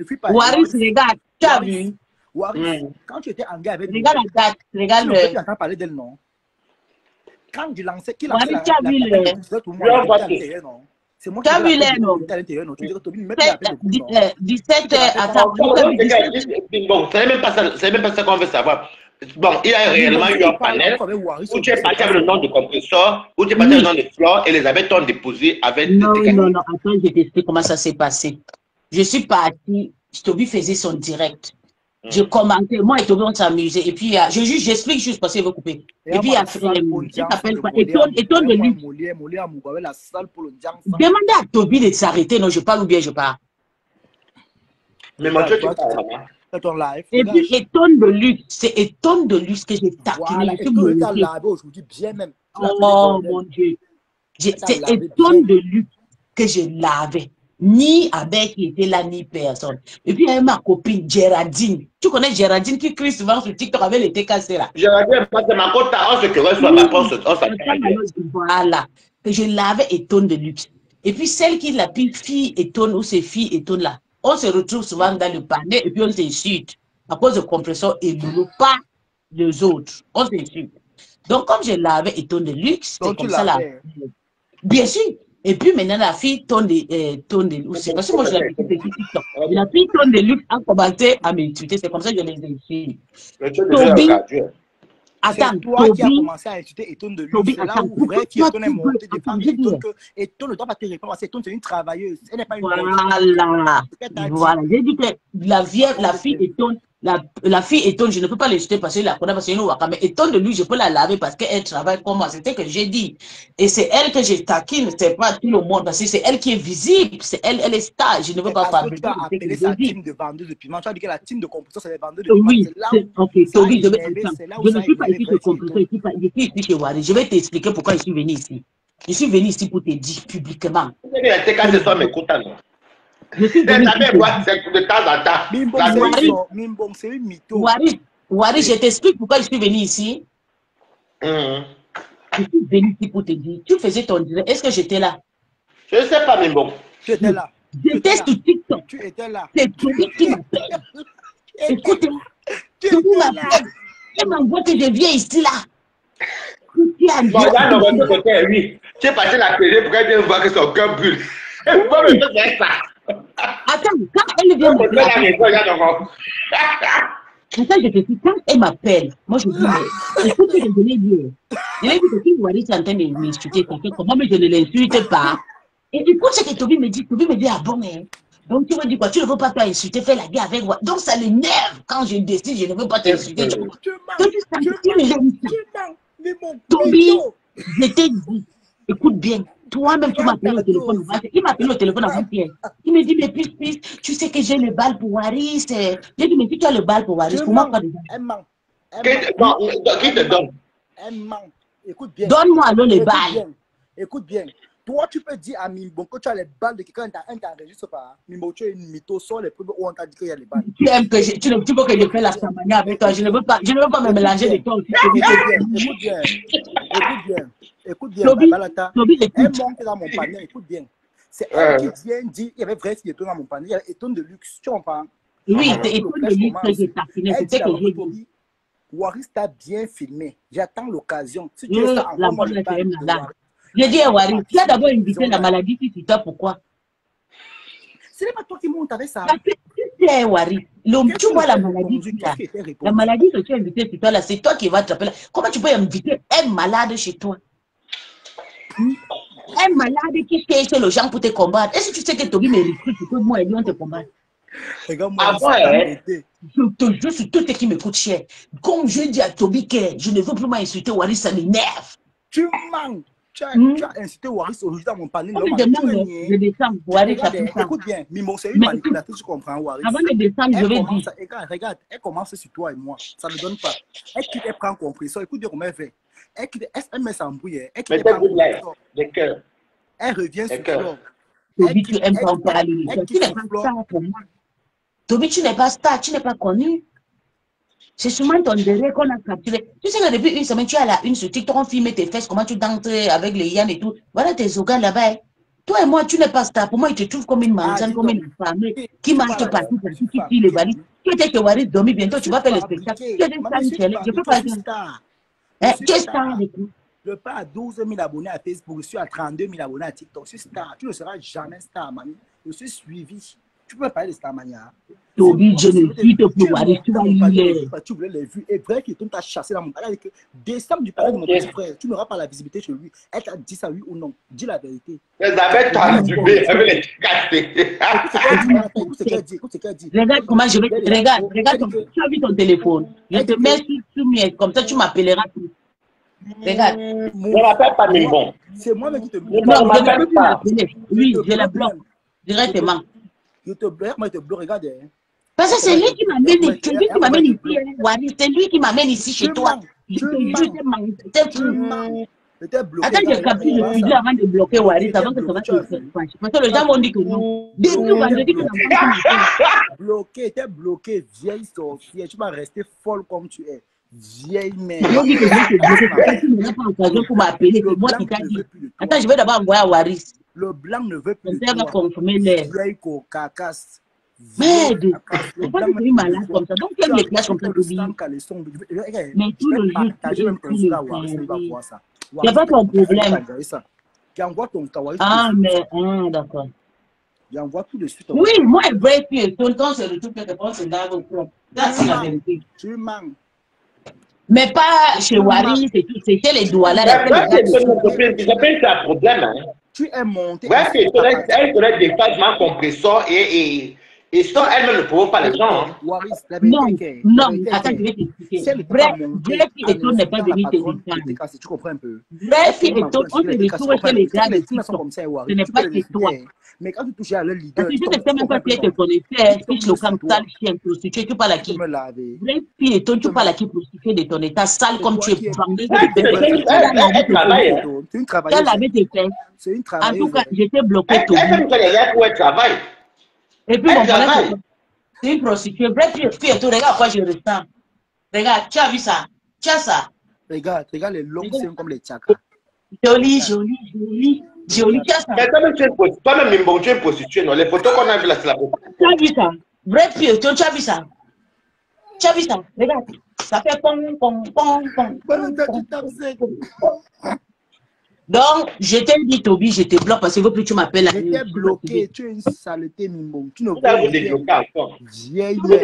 fuis pas. Waris, regarde, tu as vu. Waris, quand tu étais en gars avec regarde la date, regarde le. Tu entends parler d'elle, non? Quand je lançais, qui lançait la c'est moi qui l'ai vu à l'intérieur, non? Tu dirais, Toby, 17 attends. Bon, c'est même pas ça qu'on veut savoir. Bon, il y a réellement eu un panel où tu es parti avec le nom de compresseur, où tu es parti avec le nom de Flore, et les abeilles t'ont déposé avec... Non, attends, je t'explique comment ça s'est passé. Je suis parti, Toby faisait son direct. Je commentais, moi et Toby on s'amusait. Et puis, j'explique juste parce qu'il veut couper. Et puis, il s'appelle quoi? Étonne de lui. Demandez à Toby de s'arrêter. Non, je parle ou bien je parle. Mais moi, tu parles. Et puis, étonne de luxe. C'est étonne de luxe que j'ai taquiné. Oh mon Dieu. C'est étonne de luxe que je lavais. Ni avec qui était là, ni personne. Et puis, il y a ma copine Géraldine. Tu connais Géraldine qui crie souvent sur TikTok avec les TKC là. Géraldine, c'est ma côte à on se querelle sur ma porte. Voilà. Que je l'avais étonne de luxe. Et puis, celle qui l'a fille étonne ou ses filles étonne là. On se retrouve souvent dans le panier et puis on s'insulte. À cause de compresseur et de pas les autres. On s'insulte. Donc, comme je l'avais étonne de luxe, c'est comme ça là. Bien sûr. Et puis maintenant, la fille tonne de luxe. Parce que moi, je l'ai vu sur TikTok. La fille tonne de luxe a commencé à m'insulter. C'est comme ça que je les insulte. Toby, attends, toi qui as commencé à insulter Étonne de luxe. C'est là où vrai qui Étonne est monté des femmes. Étonne ne doit pas te répondre parce qu'Étonne, c'est une travailleuse. Elle n'est pas une Voilà. J'ai dit que la fille Étonne. La fille Étonne, je ne peux pas l'insulter parce que la connaît, parce que mais Étonne de lui, je peux la laver parce qu'elle travaille comme moi. C'était que j'ai dit. Et c'est elle que je taquine, c'est pas tout le monde, parce que c'est elle qui est visible, c'est elle est star. Je ne veux pas fabriquer. Tu as appelé sa team de vendeurs de piment. Tu as dit que la team de compresseur, c'est les vendeurs de piment. Oui, ok, Toby, je ne suis pas ici chez compresseur, je suis ici chez Wari. Je vais t'expliquer pourquoi je suis venu ici. Je suis venu ici pour te dire publiquement. Je suis venu de temps en temps. Mimbong, c'est une mytho. Wari, je t'explique pourquoi je suis venu ici. Je suis venu ici pour te dire. Tu faisais ton direct. Est-ce que j'étais là? Je ne sais pas, Mimbong. Tu étais là. J'étais sur TikTok. Tu étais là. C'est Toby qui m'appelle. Écoute-moi. Toby m'appelle. Elle m'envoie que je viens ici là. Bon, là, de votre côté, oui. Tu es parti la télé pour qu'elle vienne voir que son cœur brûle. Attends, quand elle vient m'appeler, quand elle m'appelle, moi je dis, mais écoute, je l'ai dit. Je l'ai dit que si Wari est en train de m'insulter, ça fait comment, mais je ne l'insulte pas. Et écoute ce que Toby me dit, ah bon, hein. Donc tu me dis quoi, tu ne veux pas t'insulter, fais la guerre avec moi. Donc ça l'énerve quand je décide, je ne veux pas t'insulter. Toby, je t'ai dit, écoute bien. Toi-même, tu m'as appelé au téléphone. Il m'a appelé au téléphone avant-hier. Il me dit, mais puis, tu sais que j'ai le bal pour Waris. J'ai dit, mais si tu as le bal pour Waris, pour moi, pas de bal. Qui te donne? Écoute bien. Donne-moi alors les balles. Écoute bien. Toi, tu peux dire à Mimbo que tu as les balles de quelqu'un, un t'enregistre pas. Mimbo, tu es une mytho, sors les preuves où on t'a dit qu'il y a les balles. Tu aimes que tu veux que je fasse la samania avec toi. Je ne veux pas me mélanger de toi aussi. Écoute bien. Elle monte dans mon panier, écoute bien. C'est elle qui vient dire, il y avait vrai qui étonne dans mon panier, il y avait étonne de luxe, tu comprends? Oui, c'est étonne de luxe que j'ai taquiné, c'était que j'ai dit. Waris t'a bien filmé, j'attends l'occasion. Si tu es ça encore, moi je j'ai dit à Waris, tu as d'abord invité la maladie qui toi, pourquoi? Ce n'est pas toi qui montes avec ça. Parce que tu sais, Wari, tu vois la maladie là. La maladie que tu as invitée chez toi là, c'est toi qui vas t'appeler. Comment tu peux inviter un malade chez toi? Un malade qui cherche les gens pour te combattre. Est-ce que tu sais que Toby me recrute pour que moi et lui on te combatte? Regarde-moi, je te jure sur tout ce qui me coûte cher. Comme je dis à Toby que je ne veux plus m'insulter, Wari, ça m'énerve. Tu manques. Tu as incité Waris aujourd'hui dans mon panel. Je descends, Wari, ça fait ça. Écoute bien, Mimo, c'est une manipulatrice, tu comprends, Waris. Avant de descendre, je vais dire. Regarde, elle commence sur toi et moi. Ça ne donne pas. Elle prend compresseur. Écoute bien comment elle fait. Elle met ça en brouille. Elle revient sur toi. Toby, tu aimes pas en parler. Tu n'es pas star pour moi. Toby, tu n'es pas star, tu n'es pas connu. C'est sûrement ton délai qu'on a capturé. Tu sais que depuis une semaine, tu as la une sur TikTok, on filme tes fesses, comment tu danses avec les Yann et tout. Voilà tes organes là-bas. Toi et moi, tu n'es pas star. Pour moi, ils te trouvent comme une manzane, comme une femme qui marche partout, qui tire les valises. Tu étais que Waris dormir bientôt, tu vas faire le spectacle. Tu es une star, je peux pas dire. Tu es star avec nous. Je suis pas à 12 000 abonnés à Facebook, je suis à 32 000 abonnés à TikTok. Je suis star. Tu ne seras jamais star, mamie. Je suis suivi. Tu peux parler de Starmania. Toby, je ne suis pas pour Waris, tu vas lire. Tu voulais les vues. Et vrai qu'il t'a chassé dans mon palais. Descends du palais de mon petit frère. Tu n'auras pas la visibilité chez lui. Elle t'a dit ça, oui ou non. Dis la vérité. Mais avec toi, du B, avec les cassés. Écoute ce qu'elle dit. Écoute ce qu'elle dit. Regarde comment je vais. Regarde, tu as vu ton téléphone. Je te mets sur mieux. Comme ça, tu m'appelleras. Regarde. Je ne m'appelle pas Mimbon. C'est moi-même qui te bloque. Non, je ne peux plus l'appeler. Oui, je la bloque. Directement. Je te bloque, moi je te bloque, regarde. Parce que c'est lui qui m'amène ici, Wari. C'est lui qui m'amène ici chez toi. Je te jure, c'est fou. Attends, je capture le studio avant de bloquer Wari, avant que ça va se faire. Parce que les gens vont dire que non. Depuis vendredi, que bloqué, t'es bloqué, vieille sorcière. Tu vas rester folle comme tu es. Vieille mère. Je dis que je te bloque. Tu n'as pas l'occasion pour m'appeler. C'est moi qui t'ai dit. Attends, je vais d'abord envoyer à Waris. Le blanc ne veut plus de toi. Confirmer l'air. Vieille cocasse. Merde. C'est pas que tu es malade comme ça. Donc, tu aimes les classes comme ça, Toby. Mais tout le jour, c'est pas ton problème. Ah, mais, d'accord. J'envoie tout de suite. Oui, moi, vrai, puis tout le temps, c'est le truc que tu penses, c'est grave au propre. Ça, c'est la vérité. Tu manques. Mais pas chez Wari, c'est chez les doigts là. C'est un problème. Tu es monté. Ouais, elle serait des phases compresseurs et ça, elle ne le prouve pas les gens. Non, attends, je vais t'expliquer. Bref, et tout n'est pas venu te défendre. Tu comprends un peu. Bref, et tout, on te retrouve chez les gars de TikTok. Ce n'est pas que toi. Mais quand tu touches à leur leader, tu ne sais même pas qui te connaissait, fiche le camp sale, chien, prostitué, tu parles à qui? Bref, et toi, tu parles à qui prostitué de ton état sale comme tu es vendeuse de c'est une travailleuse. C'est une travailleuse. En tout cas, j'étais bloqué tout. Elle travaille. Et puis, c'est une prostituée. Bref, puis et tout, regarde quoi je ressemble. Regarde, tu as vu ça? Tu as ça? Regarde les longs seins comme les tchakas. Joli, tu as ça? Mais toi-même, Mimbon, tu es prostituée, non? Les photos qu'on a vues là, c'est la photo. Tu as vu ça? Bref, puis et tout, tu as vu ça? Tu as vu ça? Regarde, ça fait pong. Donc, je t'ai dit, Toby, je te bloque parce que plus tu m'appelles. Je t'ai bloqué, tu es une saleté, Mimbon. Tu ne peux pas vous débloquer encore. Vieille tu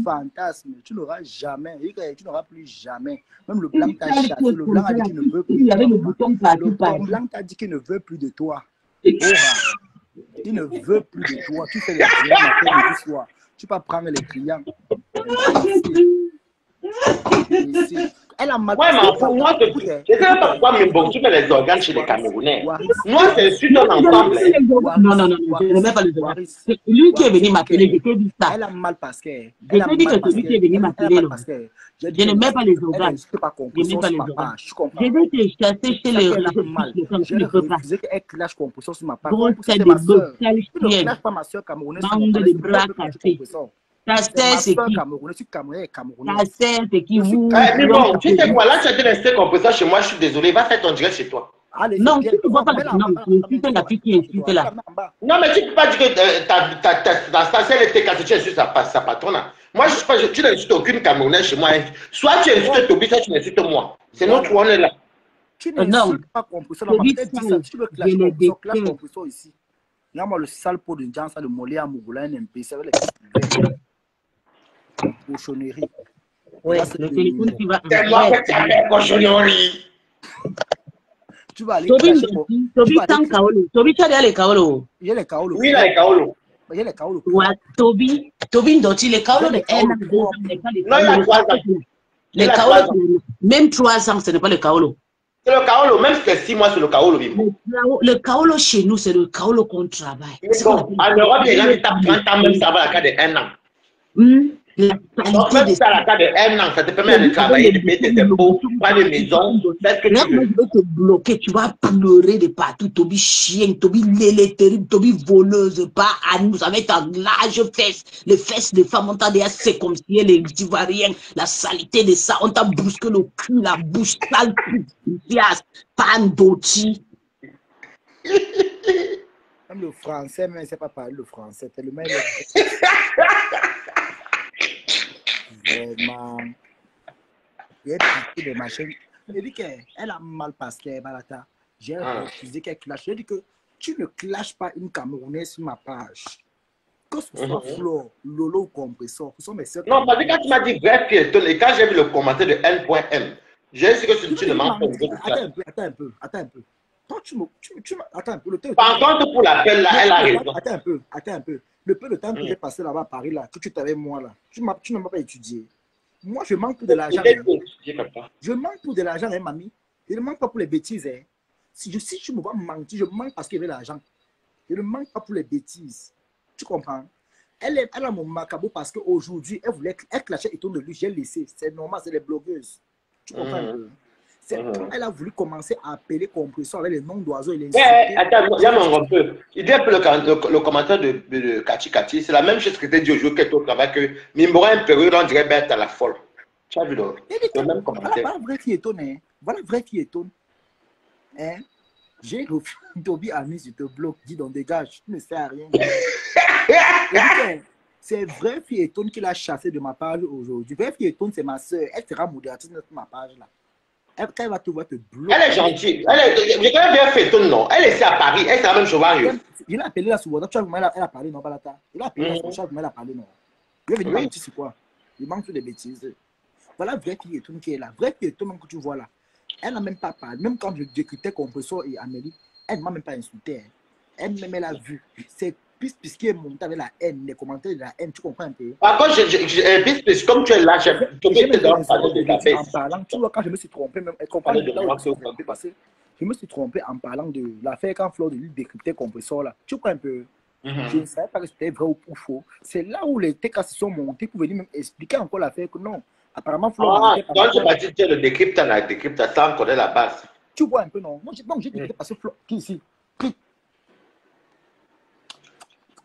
fantasmes, tu n'auras jamais, tu n'auras plus jamais. Même le blanc t'a chassé, le blanc a dit qu'il ne veut plus. Le blanc t'a dit qu'il ne veut plus de toi. Il ne veut plus de toi. Tu fais les clients matin et du soir. Tu vas prendre les clients. Elle a mal. Ouais, mais pour moi, je ne sais pas pourquoi Mimbon, tu mets les organes chez les Camerounais. Moi, c'est sûr qu'on ensemble. Non, je ne mets pas les organes. C'est lui qui est venu m'appeler, je t'ai dit ça. Elle a mal parce que. Je t'ai dit que c'est lui qui est venu m'appeler. Je ne mets pas les organes. Je ne mets pas les organes. Je vais te chasser chez les organes. Je ne peux pas. Elle clash composition sur ma part. Grosse tête de bœuf, sale Tu ne chienne. clashes pas ma soeur camerounaise. Bande de bras cassés. Ta sœur, c'est qui? Ta sœur, c'est qui? Vous. Mais bon, tu sais quoi, là, tu as dit rester compresseur chez moi, je suis désolé, va faire ton direct chez toi. Non, tu ne vois pas la fille, la fille qui insulte là. Non, mais tu ne peux pas dire que ta station était cassée, tu insultes sa patronne. Moi, je suis pas, tu n'insultes aucune Camerounaise chez moi. Soit tu insultes Toby, soit tu n'insultes moi. C'est notre on est là. Tu n'insultes pas compression. Tu veux clash compression ici. Là, moi, le sale pot de Jean, ça de mollet à Mouroula, un MP, ça va les cochonneries. Ouais, Là, c'est le de téléphone Mimbo. qui va. C'est moi Ouais. que tu appelles cochonnerie. Tu vas aller Toby, clasher pour. Tu Toby, vas aller tant Kaolo. Toby, tu as dit les Kaolo. il y a les Kaolo. Oui, là, les Kaolo. Il y a les Kaolo. Ouais, Toby, Ndoti, les Kaolo de Les 1 an, Kaolo 2 ans, propres. ce n'est pas les Non, il a Kaolo. 3 ans. Les Il a Kaolo, 3 ans. même 3 ans, ce n'est pas le Kaolo. C'est le Kaolo, même si c'est 6 mois, c'est le Kaolo, Bimbo. Le Kaolo chez nous, c'est le Kaolo qu'on travaille. Mais bon, en Europe, les gens qui tapent 30 ans, même ça va à la cas de 1 an. La Donc, qualité même des si à la cas de 1 an, ça te permet de travailler, de payer tes impôts, prendre une maison, faire ce que là, tu moi, veux. je vais te bloquer, tu vas pleurer de partout. Toby chien, Toby lélé terrible, Toby voleuse, pas à nous. Vous savez, ta large fesse, les fesses des femmes, on t'a dit assez comme si les Ivoiriens, la saleté de ça, on t'a brusqué le cul, la bouche sale, pas Ndoti. Même le français, même, il ne sait pas parler le français. Tellement. Vraiment. Il y a des machines. Il dit qu'elle a mal passé, Balata. J'ai refusé qu'elle clash. J'ai dit que tu ne clashes pas une Camerounaise sur ma page. Que ce soit Flo, Lolo ou Compressor, ce sont mes sœurs. Non, parce que quand tu m'as dit vrai piéton, et quand j'ai vu le commentaire de N.M, j'ai su que tu ne mens pas. Attends un peu. Quand tu attends un peu. Par contre, pour l'appel, là, elle a raison. Attends un peu. Le peu de temps que j'ai passé là-bas à Paris, là, que tu étais avec moi, là, tu ne m'as pas étudié. Moi, je manque pour de l'argent. Je manque pour de l'argent, hein, mamie. Je ne manque pas pour les bêtises. Hein. Si tu me vois mentir, je manque parce qu'il y avait l'argent. Je ne manque pas pour les bêtises. Tu comprends? Elle a mon macabo parce qu'aujourd'hui, elle clashait et tourne de lui. J'ai laissé. C'est normal, c'est les blogueuses. Tu comprends un peu? Quand elle a voulu commencer à appeler Compressor avec les noms d'oiseaux et les insulter. Attends, il y a un peu. Il dit un peu le commentaire de Kati Kati. C'est la même chose que tu as dit aujourd'hui qu'elle au travail que Mimbora une période, on dirait bête à la folle. Tu as vu le même commentaire. Voilà vrai qui étonne. Hein. Voilà vrai qui étonne. Hein? J'ai refusé Toby ami, je te bloque. Dis donc dégage. Tu ne sais à rien. C'est vrai Fieton qui l'a chassé de ma page aujourd'hui. Vrai Fieton, c'est ma soeur. Elle sera modératrice de ma page là. Elle va te voir te bloquer. Elle est gentille. Je connais bien Fieton, non? Elle est ici à Paris. Elle, c'est la même chose. Il a appelé là sur WhatsApp. Tu vois comment elle a parlé, non, Balata? Il a appelé là sur WhatsApp. Elle a parlé, non? Il est venu mentir sur quoi? Il manque sur des bêtises. Voilà vrai Fieton qui est là. Vrai Fieton, même que tu vois là. Elle n'a même pas parlé. Même quand je décryptais Compressor et Amélie, elle ne m'a même pas insulté. Elle-même, elle a vu. C'est puisqu'il est monté avec la haine, les commentaires de la haine, tu comprends un peu? Par contre, comme tu es là, en parlant, tu vois, quand je me suis trompé, même, je me suis trompé en parlant de l'affaire quand Flo de lui décryptait Compressor là. Tu comprends un peu? Je ne savais pas que c'était vrai ou faux. C'est là où les TK se sont montés pour venir même expliquer encore l'affaire que non. Apparemment, Flo. Quand tu vas dire le décrypte, ça, on connaît la base. Tu vois un peu, non? Moi, j'ai décrypté parce que Flo, qui ici?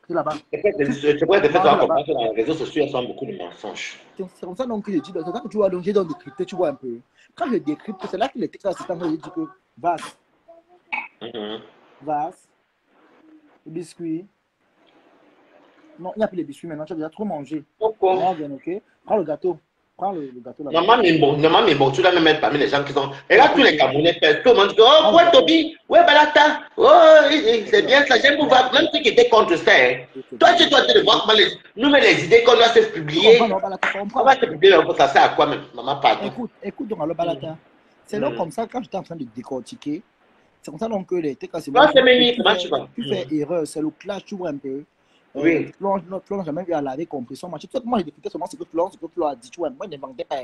Là-bas. C'est vrai, de fait, dans les réseaux sociaux, il y a beaucoup de mensonges. C'est comme ça donc, que je dis, quand tu vois, donc j'ai donc décrypté, tu vois un peu. Quand je décrypte, c'est là que les textes assistants ont dit que vas, le biscuit. Non, il n'y a plus les biscuits maintenant, tu as déjà trop mangé. Pourquoi? Ok. Prends le gâteau. Prends le gâteau là. Normalement, mais bon, tu dois me mettre parmi les gens qui sont. Et là, tous les Camerounais, tout le monde dit, oh, ouais, Toby, ouais, Balata, oh, c'est bien ça, j'aime vous voir, même ceux qui étaient contre ça. Hein. Toi, tu dois te voir comment nous, les idées qu'on doit se publier. On va se publier, ça sert à quoi, même, maman, pardon. Écoute donc, alors, Balata. C'est donc comme ça, quand j'étais en train de décortiquer, c'est comme ça donc que les TK, c'est moi. Tu fais erreur, c'est le clash, tu vois un peu. Oui. Florence n'a jamais vu à laver Compressor. Moi, j'ai décrypté seulement ce que Florence a dit. Tu vois, moi, je n'inventais pas.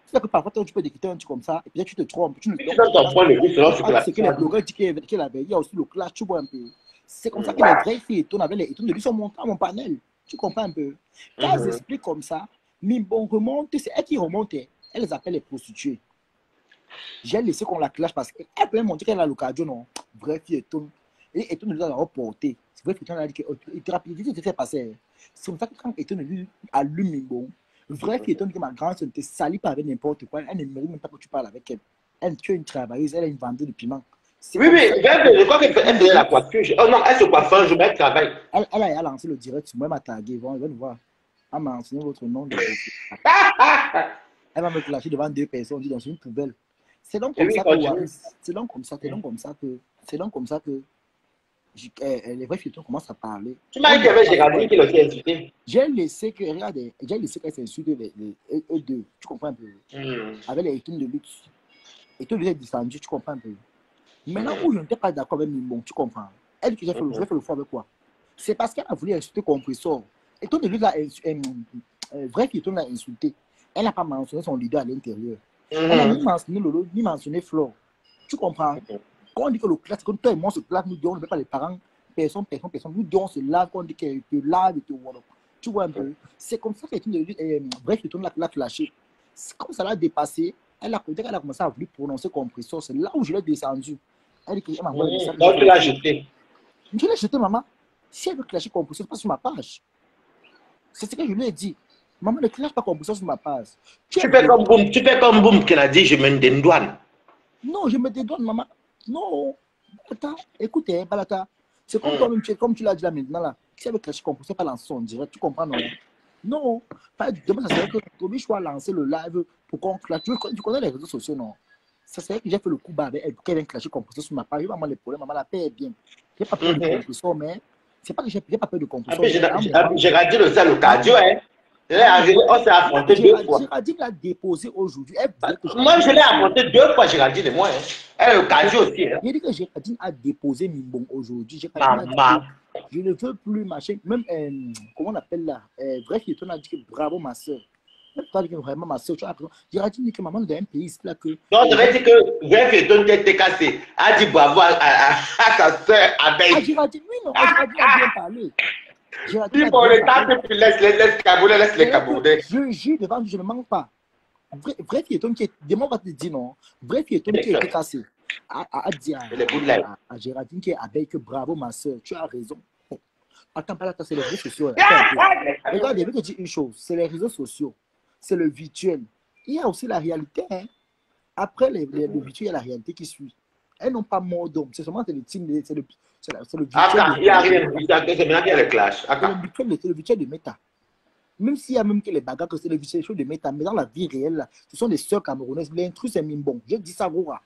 C'est que parfois, tu peux décrypter un truc comme ça, et puis tu te trompes. Tu donnes ton point de vue selon ce que la c'est que les blogueurs disent qu'il avait. Il y a aussi le clash, tu vois un peu. C'est comme ça que les vraies filles étonnent avec les étonnent de lui sont montés à mon panel. Tu comprends un peu? Quand elles expliquent comme ça, mais bon, remonte, c'est elle qui remonte. Elle les appelle les prostituées. J'ai laissé qu'on la clash parce qu'elle peut même montrer qu'elle a l'occasion, non? Vraie fille étonne. Et étonne de la reporter. C'est vrai que tu as dit que rapidité te fait passer. C'est comme ça que quand Étonne lui allume Mimbo, vrai qu'Étonne que ma grande soeur ne te salit pas avec n'importe quoi, elle ne mérite même pas que tu parles avec elle. Tu es une travailleuse, elle est une vendeuse de piment. Oui, je crois qu'elle faisait la coiffure. Oh non, elle se coiffe un jour, elle travaille. Elle a lancé le direct, moi elle m'a tagué, elle va nous voir. Elle m'a enseigné votre nom. Elle va me clasher devant 2 personnes, dit dans une poubelle. C'est donc comme ça que Les vrais filles commencent à parler. Tu m'as dit qu'il y avait Géraldine qui l'aurait insulté. J'ai laissé que, regardez, j'ai laissé qu'elle s'insulte eux deux. Tu comprends un peu? Avec les équipes de lutte. Et tout le monde est descendu, tu comprends un peu? Maintenant où je n'étais pas d'accord avec Mimbon, tu comprends? Elle que j'ai fait, fait le fond avec quoi? C'est parce qu'elle a voulu insulter Compressor. Et tout le monde l'a vrai qui l'a insulté. Elle n'a pas mentionné son leader à l'intérieur. Elle n'a ni mentionné Lolo, ni mentionné Flore. Tu comprends? Quand on dit que le classe, quand toi et moi se classe, nous disons, on ne veut pas les parents, personne. Nous disons, c'est là qu'on dit que te lave et te voilà. Tu vois un peu? C'est comme ça que bref, le l'a flashé. Comme ça l'a dépassé, elle a commencé à vouloir prononcer Compressor. C'est là où je l'ai descendu. Elle dit que maman, donc tu l'as jeté. Je l'ai jeté, maman. Si elle veut clasher Compressor, c'est pas sur ma page. C'est ce que je lui ai dit. Maman, ne clash pas Compressor sur ma page. Tu fais comme Boum qui a dit, je mène des douanes. Non, je me dédouane, maman. Non. Balata, écoutez, Balata. C'est comme toi-même, comme tu l'as dit là maintenant, là. Si elle veut clasher Compressor, pas lancer en direct, tu comprends, non? Non. Demain, ça serait que Toby soit lancer le live pour qu'on clash. Tu connais les réseaux sociaux, non? Ça serait que j'ai fait le coup bas avec elle pour qu'elle vienne clasher Compressor sur ma page. Maman, les problèmes, maman, la paix est bien. J'ai pas peur de Compressor, mais c'est pas que j'ai pas peur de Compressor. Géraldine aussi à le cardio, hein. On s'est affronté 2 fois. Géraldine l'a déposé aujourd'hui. Moi, je l'ai affronté 2 fois, Géraldine et moi. Hein. Elle est le cardio aussi. Hein. Il dit que Géraldine a déposé Mimbon aujourd'hui. Maman. Je ne veux plus marcher. Même, comment on appelle là? Bref, il a dit que bravo, ma soeur. Tu as dit que vraiment, ma soeur, tu as raison. Géraldine dit que maman est dans un pays là que. Donc, je vais dire que Bref, il était cassé. A dit bravo à sa soeur Abeille. Ah, Géraldine, oui, non, Géraldine a bien parlé. Dis bon, le temps, puis laisse les Camerounais. Je jure devant lui, je ne manque pas. Bref, il est qui est. Demain, on va te dire non. Bref, il est qui était cassé. A dit à Géraldine qui est Abeille que bravo, ma soeur, tu as raison. Attends, pas là, c'est les réseaux sociaux. Regarde, je vais te dire une chose, c'est les réseaux sociaux, c'est le virtuel. Il y a aussi la réalité. Hein. Après le virtuel, il y a la réalité qui suit. Elles n'ont pas mort d'homme, c'est seulement le team, c'est le virtuel. Il n'y a rien, c'est maintenant qu'il y a le clash. C'est le virtuel de méta. Même s'il y a même que les bagarres, que c'est le virtuel de méta, mais dans la vie réelle, là, ce sont des sœurs camerounaises. L'intrus, c'est Mimbon. Je dis ça, Roura.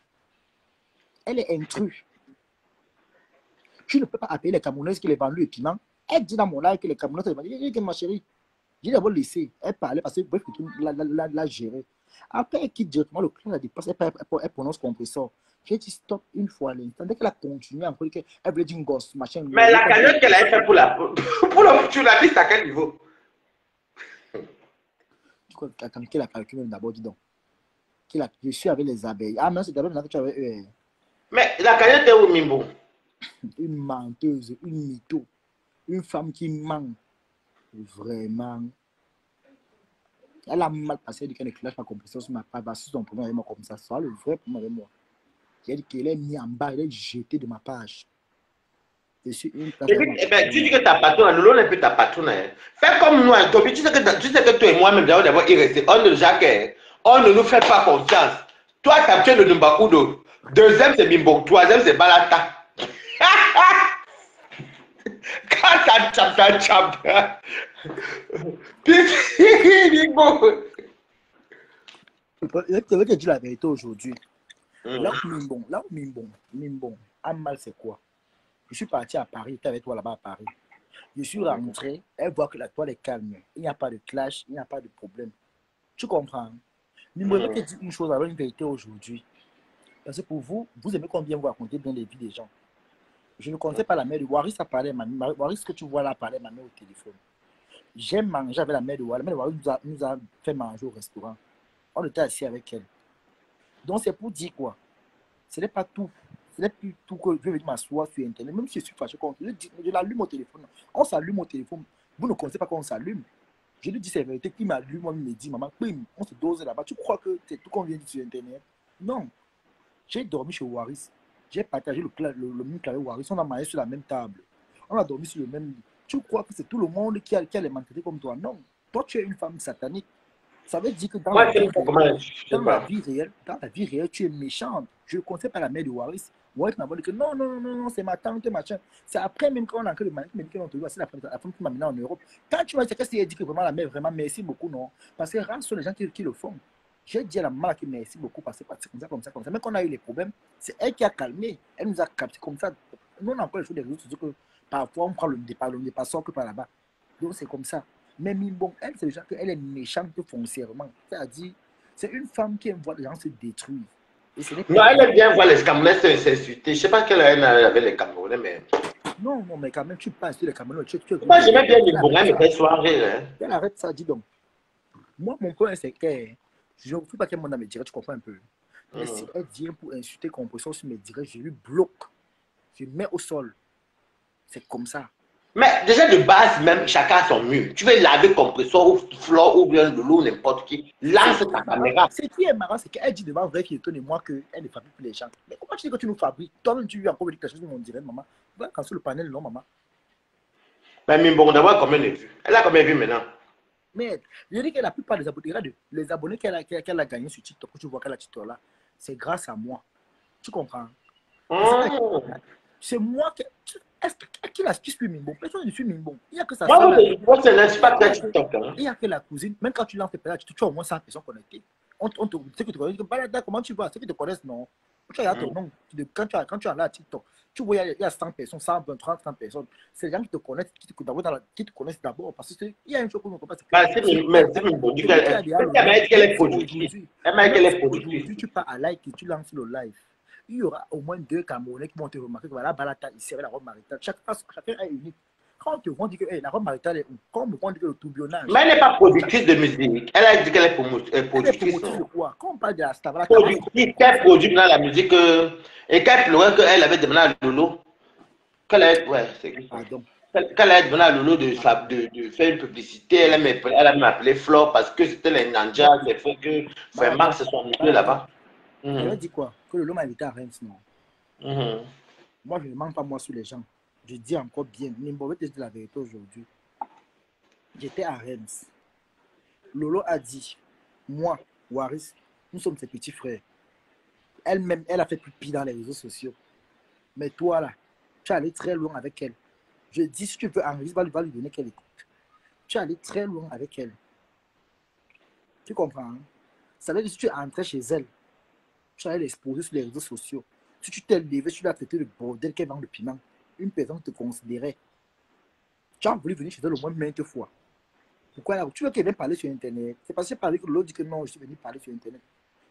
Elle est intrus. Tu ne peux pas appeler les Camerounaises qui les vendent le piment. Elle dit dans mon live que les Camerounaises les vendent. Je dis, ma chérie, j'ai d'abord laissé. Elle parlait parce que bref, la gérer. Après, elle quitte directement le club, elle dépasse, elle prononce Compressor. J'ai dit stop une fois à l'instant. Dès qu'elle a continué encore, elle voulait dire une gosse, machin. Mais la cagnotte qu'elle a fait pour le futur, la liste à quel niveau? Tu crois qu'elle a calculé d'abord, dis donc. Je suis avec les abeilles. Ah, mais c'est d'abord que tu avais eux. Mais la cagnotte est où, Mimbo? Une menteuse, une mytho, une femme qui ment. Vraiment. Elle a mal passé, elle dit qu'elle ne clash pas Compressor sur ma page. Si son problème avec moi comme ça, c'est le vrai problème avec moi. Elle dit qu'elle est mise en bas, elle est jetée de ma page. Je suis une personne. Tu dis que ta patronne, Lolo n'est plus ta patronne. Hein. Fais comme nous, hein, Toby, tu sais que toi et moi-même, d'abord, y rester. On ne nous fait pas confiance. Toi, tu as tué le Numbakudo. Deuxième, c'est Mimbo. Troisième, c'est Balata. Quand t'as chap. Mimbo. Je vais te dire la vérité aujourd'hui. Là où Mimbon, a mal, c'est quoi? Je suis parti à Paris, j'étais avec toi là-bas à Paris. Je suis rentré, elle voit que la toile est calme. Il n'y a pas de clash, il n'y a pas de problème. Tu comprends? Mimbon, je vais te dire une chose, alors une vérité aujourd'hui. Parce que pour vous, vous aimez combien vous raconter bien les vies des gens. Je ne connaissais pas la mère de Waris à parler, Waris, ce que tu vois là, parler ma mère au téléphone. J'aime manger avec la mère de Waris. La mère de Waris nous a fait manger au restaurant. On était assis avec elle. Donc c'est pour dire quoi? Ce n'est pas tout. Ce n'est plus tout que je vais venir m'asseoir sur Internet. Même si je suis fâché contre je l'allume au téléphone. On s'allume au téléphone. Vous ne connaissez pas quand on s'allume. Je lui dis c'est la vérité. Qui m'allume, moi, il me dit, maman, on se dose là-bas. Tu crois que c'est tout qu'on vient de dire sur Internet? Non. J'ai dormi chez Waris. J'ai partagé le même clavier Waris. On a mangé sur la même table. On a dormi sur le même lit. Tu crois que c'est tout le monde qui a les mentalités comme toi? Non. Toi, tu es une femme satanique. Ça veut dire que dans la vie réelle, tu es méchante. Je ne connaissais pas la mère de Waris. Waris m'a dit que non, c'est ma tante, machin. C'est après même quand on a encore le mari qui m'a dit que non, c'est la femme qui m'a mené en Europe. Quand tu m'as dit qu'est-ce qu'elle dit que vraiment la mère, vraiment merci beaucoup, non. Parce que rares sont les gens qui le font. J'ai dit à la maman merci beaucoup parce que c'est comme ça. Mais quand on a eu les problèmes, c'est elle qui a calmé. Elle nous a capté comme ça. Nous, on a encore les choses des réseaux sociaux que parfois on prend le dépassant que par là-bas. Donc c'est comme ça. Mais Mimbon, elle, c'est déjà qu'elle est méchante foncièrement. C'est-à-dire, c'est une femme qui aime voir les gens se détruire. Et ce n'est Non, pas elle aime bien voir les Camerounais s'insulter. Je sais pas quelle haine elle avait les Camerounais, mais. non, non, mais quand même, tu passes sur les Camerounais. Moi, j'aimais bien les Bourgnes, mais des soirées. Hein. Elle arrête ça, dis donc. Moi, mon point, c'est que je ne veux pas qu'elle m'en me dire, tu comprends un peu. Mais si elle vient pour insulter Compression sur mes directs, je lui bloque. Je mets au sol. C'est comme ça. Mais déjà de base, même chacun a son mur. Tu veux laver Compresseur ou Flore ou bien Loulou, n'importe qui. Lance ta caméra. Ce qui est marrant, c'est qu'elle dit devant vrai Hilton et moi qu'elle ne fabrique plus les gens. Mais comment tu dis que tu nous fabriques? Toi-même, tu lui as encore dit quelque chose de mon direct, maman. Va quand sur le panel, non, maman. Mais Mimbon, d'abord, combien de vues? Elle a combien de vues maintenant? Mais je dis que la plupart des abonnés, regarde, les abonnés qu'elle a gagnés sur TikTok, tu vois qu'elle a TikTok là, c'est grâce à moi. Tu comprends? C'est moi qui. Est-ce qui suit Mimbon? Personne ne suit Mimbon. Il n'y a que ça. Moi, je ne suis pas TikTok. Hein. Il n'y a que la cousine. Même quand tu lances tes pédales, tu as au moins 100 personnes connectées. Ceux qui te connaissent, comment tu vas? Ceux qui te connaissent, non. Tu as ton nom. Quand tu es là à TikTok, tu vois, il y a 100 personnes, 120, 30, 100 personnes. C'est les gens qui te connaissent, qui te connaissent d'abord. Parce qu'il y a une chose qu'on ne peut pas. Aujourd'hui, tu pars à like et tu lances le live. Il y aura au moins 2 Camerounais qui vont te remarquer que voilà, Balata, ici avec la robe maritale. Chacun est unique. Quand on dit que la robe maritale est où? Quand on dit que le tourbillonnage. Mais elle n'est pas productrice de musique. Elle a dit qu'elle est productrice. De quoi? Quand on parle de la star, productrice, qu'elle produit dans la musique et qu'elle pleurait qu'elle avait demandé à Lolo. Qu'elle a demandé à Lolo de faire une publicité. Elle a même appelé Flore parce que c'était les Nanjas qui fait que vraiment se sont amusés là-bas. Elle a dit quoi? Que Lolo m'a invité à Reims, non? Moi, je ne mens pas moi sur les gens. Je dis encore bien. Nimbo, je vais te dire la vérité aujourd'hui. J'étais à Reims. Lolo a dit, moi, Waris, nous sommes ses petits frères. Elle-même, elle a fait plus pire dans les réseaux sociaux. Mais toi, là, tu es allé très loin avec elle. Je dis, si tu veux enregistrer, va lui donner qu'elle écoute. Tu es allé très loin avec elle. Tu comprends? Hein? Ça veut dire que si tu es entré chez elle, tu allais l'exposer sur les réseaux sociaux. Si tu t'es levé, tu l'as traité de bordel qu'elle vend le piment. Une personne te considérait. Tu as voulu venir chez elle au moins maintes fois. Pourquoi là? Tu veux qu'elle vienne parler sur Internet? C'est parce que parler que Lolo dit que non, je suis venu parler sur Internet.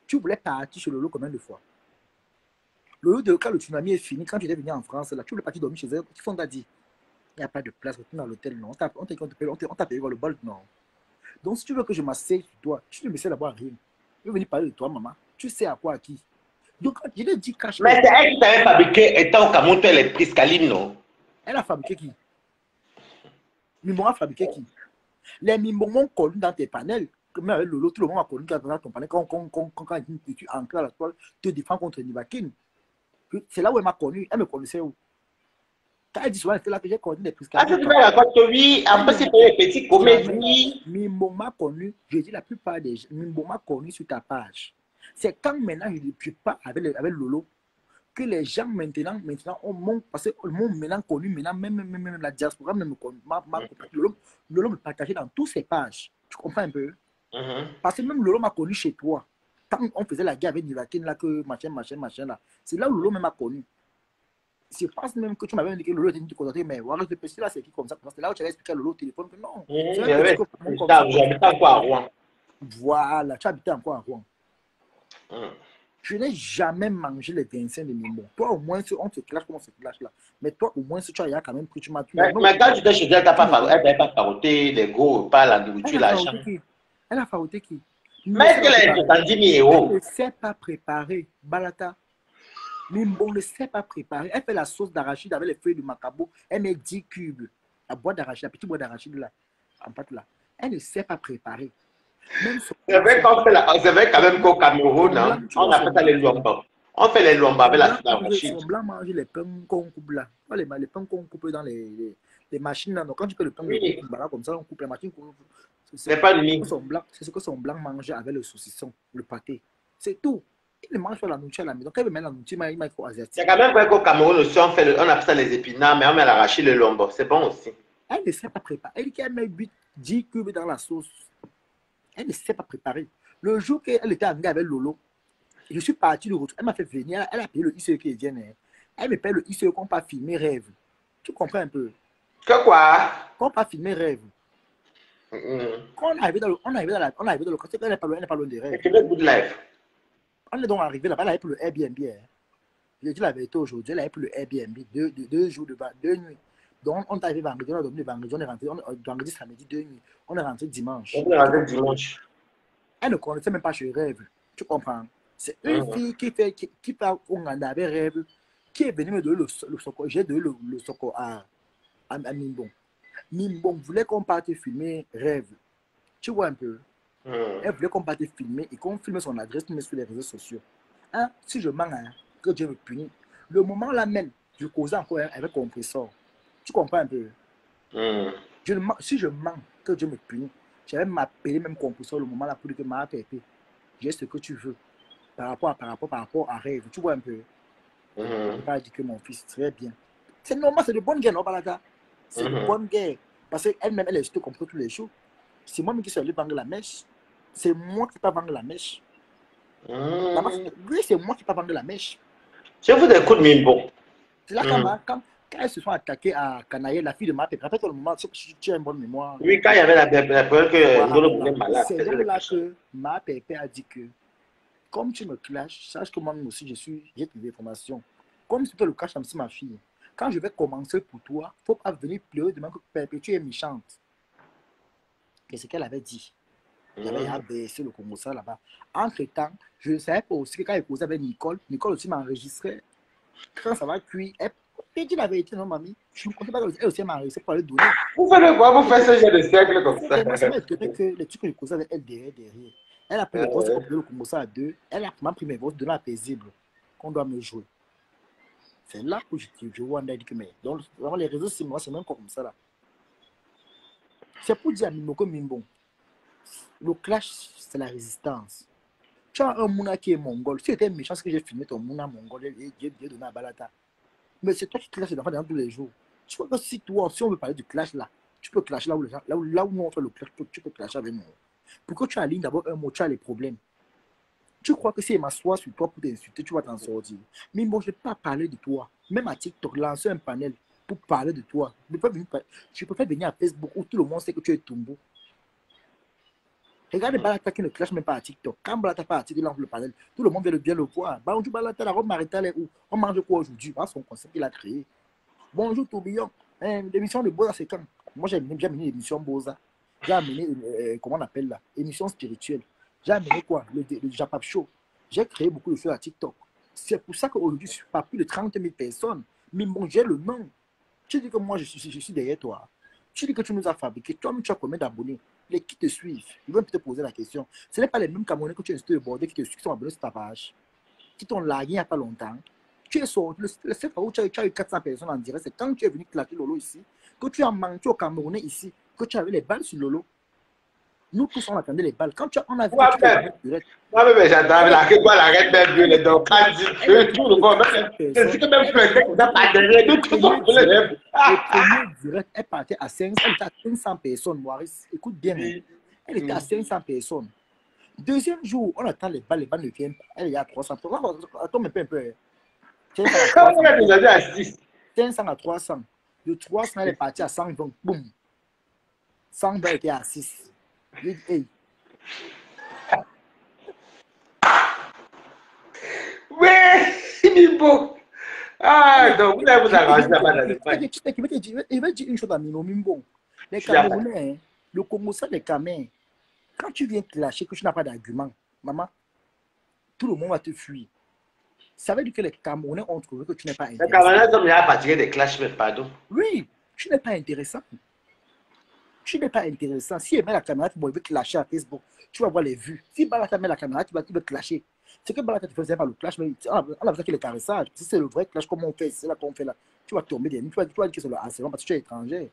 Tu voulais partir chez Lolo combien de fois? Lolo, quand le tsunami est fini, quand tu es venu en France, là, tu voulais partir dormir chez elle. Qu'est-ce qu'on t'a dit? Il n'y a pas de place, retourne dans l'hôtel, non. On t'a payé le bol, non. Donc si tu veux que je m'asseye sur toi, tu ne me sais d'abord rien. Je veux venir parler de toi, maman. Tu sais à quoi, à qui? Donc, je l'ai dit cache. Mais c'est elle qui t'avait fabriqué, étant au Cameroun, elle est prise Kaline, non? Elle a fabriqué qui? Mimbon a fabriqué qui? Les Mimbon m'ont connu dans tes panels. Même avec Lolo, tout le monde a connu dans ton panel. Quand tu entres à la toile, te défends contre Nivakin. C'est là où elle m'a connu. Elle me connaissait où? Quand elle dit souvent, c'est là que j'ai connu les prises. Ah, tu fais la oui, en plus, c'est pour les petits comédies. Mimbon m'a connu, je dis la plupart des gens, Mimbon m'a connu sur ta page. C'est quand maintenant je ne suis pas avec Lolo que les gens maintenant parce que m'ont maintenant connu, même la diaspora me connu. Lolo me partageait dans toutes ses pages. Tu comprends un peu? Parce que même Lolo m'a connu chez toi. Quand on faisait la guerre avec Nivakin, là, que machin, là. C'est là où Lolo m'a connu. C'est pas même que tu m'avais dit que Lolo était venu te contacter, mais voilà, ce petit là, c'est qui comme ça. C'est là où tu avais expliqué à Lolo au téléphone que non. J'habitais encore à Rouen. Voilà, tu habitais encore à Rouen. Je n'ai jamais mangé les 25 de Mimbon. Toi, au moins, on se clash comme on se clash là. Mais toi, au moins, si tu as quand même pris, tu m'as tué. Mais quand tu étais chez elle, elle n'avait pas faroté les gros repas, la nourriture, l'argent. Elle a faroté qui? Mais est-ce qu'elle a 70 000 euros? Elle ne sait pas préparer. Balata. Mimbon ne sait pas préparer. Elle fait la sauce d'arachide avec les feuilles de macabo. Elle met 10 cubes. La boîte d'arachide, la petite boîte d'arachide là, en pâte là. Elle ne sait pas préparer. C'est vrai quand même qu'au Cameroun, hein, on appelle ça les lombas. On fait les lombas avec la arachide. Les blancs mangent les pains qu'on coupe là. Les pains qu'on coupe dans les machines là. Donc quand tu fais le pain là, comme ça, on coupe la machine. C'est pas lui. C'est ce que son blanc mange avec le saucisson, le pâté. C'est tout. Il ne mange pas la nourriture à la maison. Quand il met la nourriture, il faut asiatique. C'est quand même vrai qu'au Cameroun aussi, on appelle ça les épinards, mais on met l'arachide, le lomba. C'est bon aussi. Elle ne sait pas préparer. Elle dit qu'elle met 10 cubes dans la sauce. Elle ne sait pas préparer. Le jour qu'elle était arrivée avec Lolo, je suis parti de retour. Elle m'a fait venir. Elle a payé le ICE qui vient. Elle me paye le ICE qu'on pas filmer rêve. Tu comprends un peu? Que quoi? Qu'on pas filmer rêve. Mm. Quand on est arrivé dans le, on est arrivé dans le côté, elle n'est pas loin des rêves. C'est le good life. On est donc arrivé là-bas, elle avait pour le Airbnb. Hein. Je dis la vérité aujourd'hui, elle avait pour le Airbnb, deux jours, deux nuits. Donc on est arrivé vendredi, on a dormi vendredi, on est rentré vendredi, samedi, 2 nuits. On est rentré dimanche. On est rentré dimanche. Elle ne connaissait même pas chez Rêve. Tu comprends? C'est une fille qui parle au Nganda avec Rêve, qui est venue me donner le soko. J'ai donné le soko à Mimbon. Mimbon voulait qu'on parte filmer Rêve. Tu vois un peu? Elle voulait qu'on parte filmer et qu'on filme son adresse sur les réseaux sociaux. Hein? Si je mens, hein, que Dieu me punisse. Le moment là même, je causais encore avec compresseur. Tu comprends un peu? Si je mens, que Dieu me punisse. J'avais m'appelé même compresseur le moment là pour dire que ma pépé. J'ai ce que tu veux. Par rapport à Rêve. Tu vois un peu? Je ne vais pas dire que mon fils, très bien. C'est normal, c'est de bonne guerre, non, Balaka? C'est de bonne guerre. Parce qu'elle-même, elle est juste comme tous les jours. C'est moi qui suis allé vendre la mèche. C'est moi qui ne peux pas vendre la mèche. Oui, c'est moi qui ne peux pas vendre la mèche. Je vous écoute, Mimbo. C'est là quand elles se sont attaquées à Kanaye, la fille de ma pépé. Rappelle-toi le moment, si tu as une bonne mémoire. Oui, quand il y avait la peur que Ngolo voulait malade. C'est donc là que ma pépé a dit que, comme tu me clashes, sache que moi aussi, j'ai tes informations. Comme si tu le caches, c'est ma fille. Quand je vais commencer pour toi, il ne faut pas venir pleurer demain que pépé, tu es méchante. C'est ce qu'elle avait dit. J'avais abaissé le Congo ça là-bas. Entre-temps, je ne savais pas aussi que quand il causait avec Nicole aussi m'a enregistré. Quand ça va cuire, elle dit la vérité, non, mamie. Je ne connais pas qu'elle aussi m'a enregistré pour aller donner. Vous faites quoi? Vous faites ce genre de cercle comme ça? Moi, ça m'a étonné que les trucs que je causais avec elle derrière. Elle a pris les voix de le Congo ça à 2. Elle a pris mes voix de la paisible qu'on doit me jouer. C'est là que je vois dit que mais donc vraiment les réseaux c'est moi c'est même comme ça là. C'est pour dire à Mimbo que Mimbon. Le clash, c'est la résistance. Tu as un Mouna qui est mongol. Si tu étais méchant, c'est que j'ai filmé ton Mouna mongol et j'ai donné à Balata. Mais c'est toi qui clashes les enfants dans tous les jours. Tu vois que si on veut parler du clash là, tu peux clasher là où les gens, là où nous on fait le clash, tu peux clasher avec nous. Pourquoi tu alignes d'abord un mot, tu as les problèmes. Tu crois que si elle m'assoit sur toi pour t'insulter, tu vas t'en sortir. Mais bon, je ne vais pas parler de toi. Même à TikTok, lancer un panel pour parler de toi. Je préfère venir à Facebook où tout le monde sait que tu es Tumbo. Regardez Balata qui ne clash même pas à TikTok. Quand Balata part à TikTok, il lance le panel. Tout le monde vient bien le voir. Bonjour Balata, la robe maritale est où? On mange quoi aujourd'hui? Voilà son concept qu'il a créé. Bonjour Tourbillon. L'émission de Boza, c'est quand? Moi, j'ai amené l'émission Boza. J'ai amené, comment on appelle là? Émission spirituelle. J'ai amené quoi? Le Japap Show. J'ai créé beaucoup de choses à TikTok. C'est pour ça qu'aujourd'hui, je ne suis pas plus de 30 000 personnes. Mais bon, j'ai le nom. Tu dis que moi, je suis derrière toi. Tu dis que tu nous as fabriqué. Toi-même, tu as combien d'abonnés? Les qui te suivent, ils vont te poser la question. Ce n'est pas les mêmes Camerounais que tu as insulté de border qui sont abonnés sur ta page, qui t'ont lagué il n'y a pas longtemps. Tu es sorti, le seul fois où tu as eu 400 personnes en direct, c'est quand tu es venu claquer Lolo ici, que tu as menti au Camerounais ici, que tu avais les balles sur Lolo. Nous tous, on attendait les balles. Quand on a vu que tu es direct. Moi, mais j'attends la que quoi l'arrête même bien les dents. Quand dit que tout le monde, c'est que même plus que ça pas derrière de tout le premier direct, elle partait à 500 personnes, Maurice. Écoute bien, elle était à 500 personnes. Deuxième jour, on attend les balles ne viennent pas. Elle est à 300. Attends un peu. 500 à 300. De 300, elle est partie à 120. Boum. 120 était à 6. Hey. Oui, Mimbo. Ah, donc vous avez vous arrangé là-bas dans le pain. Il va dire une chose à Mimbo. Les Camerounais, le Congo, ça, les Camerounais, quand tu viens clasher, que tu n'as pas d'argument, maman, tout le monde va te fuir. Ça veut dire que les Camerounais ont trouvé que tu n'es pas intéressant. Les Camerounais sont venus à partir des clashs, mais pardon. Oui, tu n'es pas intéressant. Tu n'es pas intéressant. Si elle met la caméra, tu vas clasher à Facebook. Tu vas voir les vues. Si Balata met la caméra, tu vas clasher. C'est que Balata te faisait pas le clash, mais on a besoin qu'il y ait le caressage. Si c'est le vrai clash, comme on fait, c'est là qu'on fait là. Tu vas tomber des nuits, tu vas dire que c'est le harcèlement parce que tu es étranger.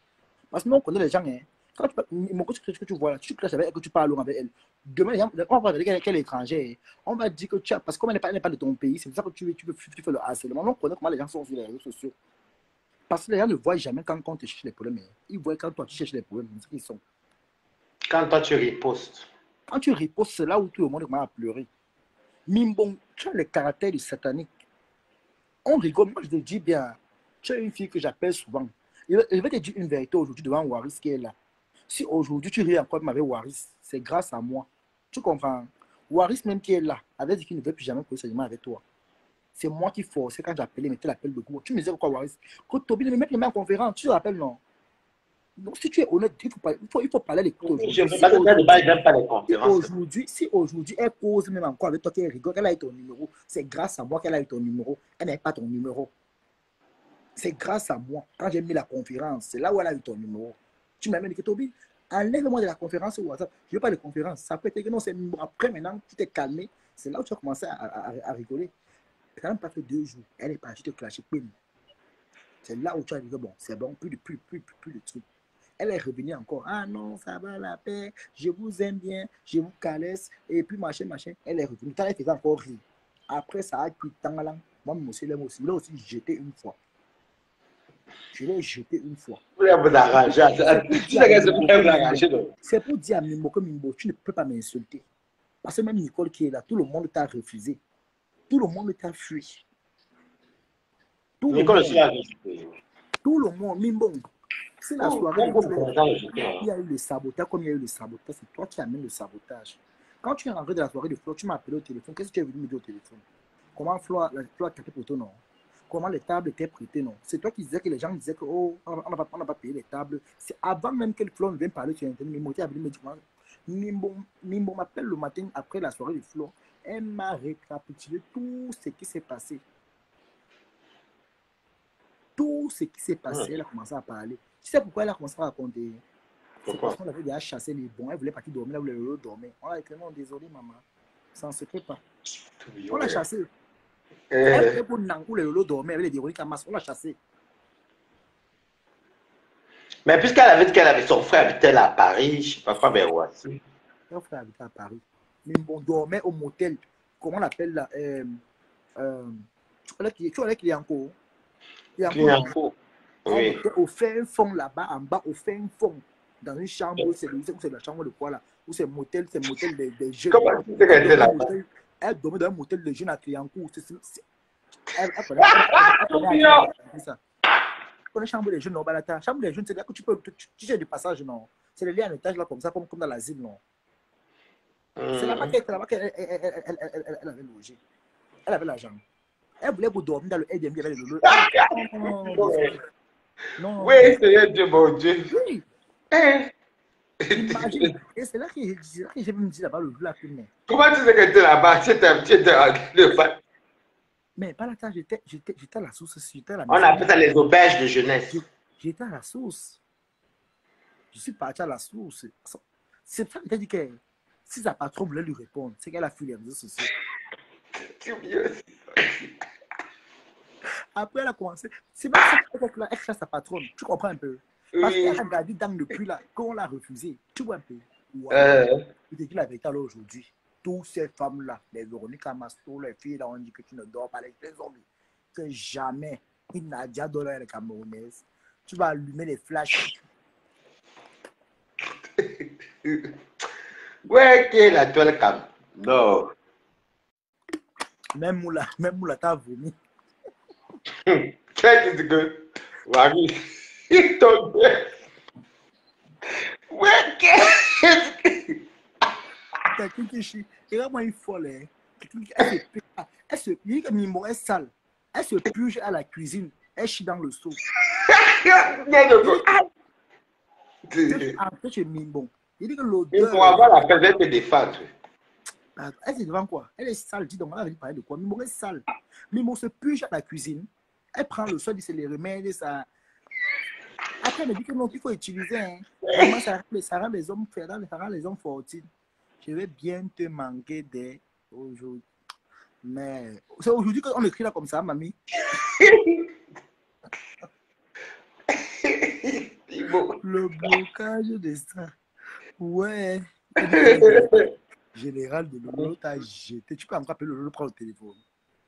Parce que nous, on connaît les gens. Hein. Quand tu vois là, tu clashes avec elle, que tu parles avec elle. Demain, on va dire qu'elle est étrangère. On va dire que tu as. Parce que comme elle n'est pas de ton pays, c'est pour ça que tu fais le harcèlement. On connaît comment les gens sont sur les réseaux sociaux. Parce que les gens ne voient jamais quand on te cherche les problèmes. Ils voient quand toi tu cherches les problèmes. C'est ce qu'ils sont. Quand toi tu ripostes. Quand tu ripostes, c'est là où tout le monde commence à pleurer. Mimbon, tu as le caractère du satanique. On rigole, moi je te dis bien, tu es une fille que j'appelle souvent. Je vais te dire une vérité aujourd'hui devant Waris qui est là. Si aujourd'hui tu ris encore avec Waris, c'est grâce à moi. Tu comprends? Waris même qui est là, avait dit qu'il ne veut plus jamais poser seulement avec toi. C'est moi qui forçais quand j'appelais, mettais l'appel de groupe. Tu me disais quoi, Waris? Quand Toby ne me met les mains en conférence, tu te rappelles, non? Donc si tu es honnête, il faut parler l'écoute aujourd'hui. Je ne veux pas de débat, j'aime pas les conférences. Si aujourd'hui elle cause même encore avec toi, qu'elle rigole, qu'elle a eu ton numéro, c'est grâce à moi qu'elle a eu ton numéro. Elle n'avait pas ton numéro. C'est grâce à moi. Quand j'ai mis la conférence, c'est là où elle a eu ton numéro. Tu m'as même dit que Toby, enlève-moi de la conférence sur WhatsApp. Je ne veux pas de conférence. Ça peut être que non, c'est après maintenant, tu t'es calmé. C'est là où tu as commencé à rigoler. Elle n'a même pas fait 2 jours. Elle est partie te clasher. C'est là où tu as dit que bon, c'est bon, plus de trucs. Elle est revenue encore. Ah non, ça va la paix. Je vous aime bien. Je vous caresse. Et puis machin. Elle est revenue. Elle faisait encore rire. Après, ça a pris tant là. Moi, monsieur, il a aussi jeté une fois. Je l'ai jeté une fois. C'est pour dire à Mimbo que Mimbo, tu ne peux pas m'insulter. Parce que même Nicole qui est là, tout le monde t'a refusé. Tout le monde t'a fui. Tout le monde, Mimbo. C'est la soirée. Il y a eu le sabotage, comme il y a eu le sabotage. C'est toi qui amènes le sabotage. Quand tu es rentré de la soirée de Flo, tu m'as appelé au téléphone. Qu'est-ce que tu es venu me dire au téléphone? Comment Flo a tapé pour toi, non? Comment les tables étaient prêtées, non? C'est toi qui disais que les gens disaient que oh, on n'a pas payé les tables. C'est avant même que le Flo ne vienne parler sur Internet. Mimbo est venu me dire, Mimbo m'appelle le matin après la soirée de Flo. Elle m'a récapitulé tout ce qui s'est passé. Tout ce qui s'est passé, elle a commencé à parler. Tu sais pourquoi elle a commencé à raconter? C'est parce qu'on avait déjà chassé les bons. Elle voulait partir dormir, elle voulait dormir. On a dit non, désolé maman, ça ne se fait pas. On l'a chassé. Elle voulait pour Nankou le lolo dormir, elle voulait dire on l'a chassé. Mais puisqu'elle avait dit qu'elle avait son frère habitait là à Paris, je ne sais pas quoi, vers Roissy. Son frère habitait à Paris. Mais bon, dormait au motel. Comment on l'appelle là? Tu connais qu'il est encore? Oui. Au fin fond là-bas, en bas, au fin fond, dans une chambre où c'est la chambre de quoi là? Où c'est motel des jeunes. Comment tu sais qu'elle était là-bas? Elle dormait dans un motel de jeunes à Cliancourt. Elle connaît chambre des jeunes, non? La chambre des jeunes, c'est là que tu sais du passage, non? C'est le lien en étage là, comme ça, comme dans l'asile, non? C'est là-bas qu'elle avait logé. Elle avait l'argent. Elle voulait vous dormir dans le Airbnb avec le lolo. Non. Oui, c'est Dieu, mon Dieu. Oui. Imagine. Et c'est là que j'ai même dit là-bas le jour là. Comment tu sais que tu étais là-bas? Tu étais mais pas là, j'étais à la source. On appelle ça les auberges de jeunesse. J'étais à la source. Je suis parti à la source. C'est ça que dit que si sa patron voulait lui répondre, c'est qu'elle a fui les réseaux sociaux. Après, elle a commencé. C'est même ça qu'elle chasse sa patronne. Tu comprends un peu? Parce qu'elle a gardé dans le puits là, qu'on l'a refusé. Tu vois un peu? Ouais. Je te dis la vérité alors aujourd'hui. Toutes ces femmes-là, les Véronique Amasto, les filles là, on dit que tu ne dors pas avec les hommes. Que jamais une Nadia Dollar camerounaise, tu vas allumer les flashs. Ouais, qui est la toile cam? Non. Même Moula, t'as vomi. Qu'est-ce que Wagi, il tombe. Ouais, qu'est-ce que... Quelqu'un qui chie. Et là, moi, il faut les. Elle est sale. Elle se purge à la cuisine. Elle chie dans le seau. Après, chez Mimbon. Il dit que l'odeur. Pour avoir la peine de défendre. Elle est devant quoi? Elle est sale. Dis donc, on va parler de quoi? Mimbon est sale. Mimbon se purge à la cuisine. Elle prend le sol, c'est les remèdes, ça. Après, elle me dit que non, qu'il faut utiliser. Hein. Comment ça rend les hommes ferdants, ça rend les hommes fortides. Je vais bien te manquer dès aujourd'hui. Mais c'est aujourd'hui qu'on écrit là comme ça, mamie. Le blocage de ça. Ouais. Général de Lolo t'a jeté. Tu peux encore appeler Lolo, prendre le téléphone.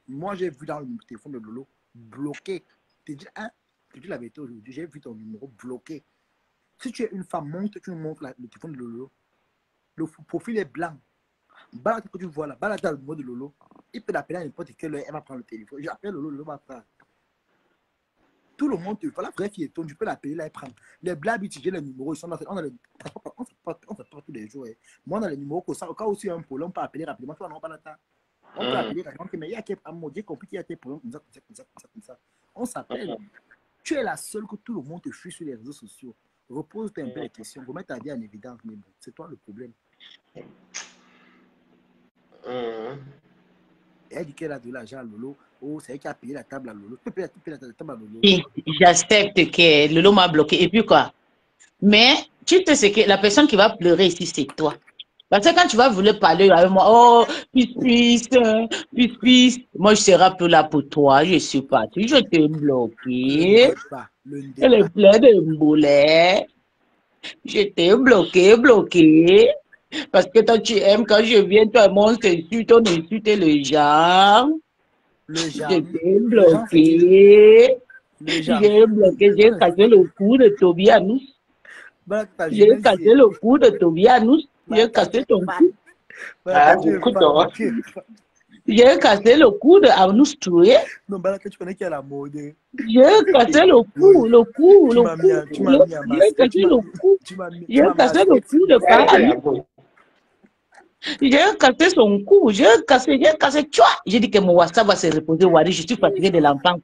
Moi, j'ai vu dans le téléphone de Lolo bloqué. Tu dis, hein, tu dis la vérité aujourd'hui, j'ai vu ton numéro bloqué. Si tu es une femme, tu me montres le téléphone de Lolo. Le profil est blanc. Balade que tu vois là, balade dans le numéro de Lolo. Il peut l'appeler à n'importe quelle heure, elle va prendre le téléphone. J'appelle Lolo, Lolo va prendre. Tout le monde te fait. La vraie fille est tonne, tu peux l'appeler, là, elle prend. Les blagues, j'ai les numéros, ils sont là. On fait pas tous les jours. Moi, on a les numéros, au cas où il y a un problème, on peut appeler rapidement. Tu vois, on n'a pas le temps. On peut appeler rapidement, mais il y a quelqu'un, j'ai compris qu'il y a des problèmes comme ça. On s'appelle. Tu es la seule que tout le monde te fuit sur les réseaux sociaux. Repose-toi un peu les questions. Remets ta vie en évidence, mais bon, c'est toi le problème. Elle dit qu'elle a de l'argent à Lolo. Oh, c'est elle qui a payé la table à Lolo. Tu peux payer la table à Lolo. Oui, j'accepte que Lolo m'a bloqué. Et puis quoi? Mais tu sais ce que la personne qui va pleurer ici, c'est toi. Parce que quand tu vas vouloir parler avec moi, oh, pisse, moi je serai plus là pour toi. Je suis partie, je t'ai bloqué. Elle est pleine de boulets. Je t'ai bloqué. Parce que toi, tu aimes quand je viens, toi, mon insulte, on insulte les gens. Je t'ai bloqué. J'ai bloqué, j'ai cassé le cou de Tobianous. J'ai cassé le cou de Tobianous. J'ai cassé ton cou. J'ai cassé le cou de Arnous Touré. Non, Balaka, tu connais qui est la mode. J'ai cassé le cou. J'ai cassé le cou. J'ai cassé le cou de Paris. J'ai cassé son cou. J'ai cassé, tu vois. J'ai dit que mon WhatsApp va se reposer. Wari, je suis fatigué de l'enfant.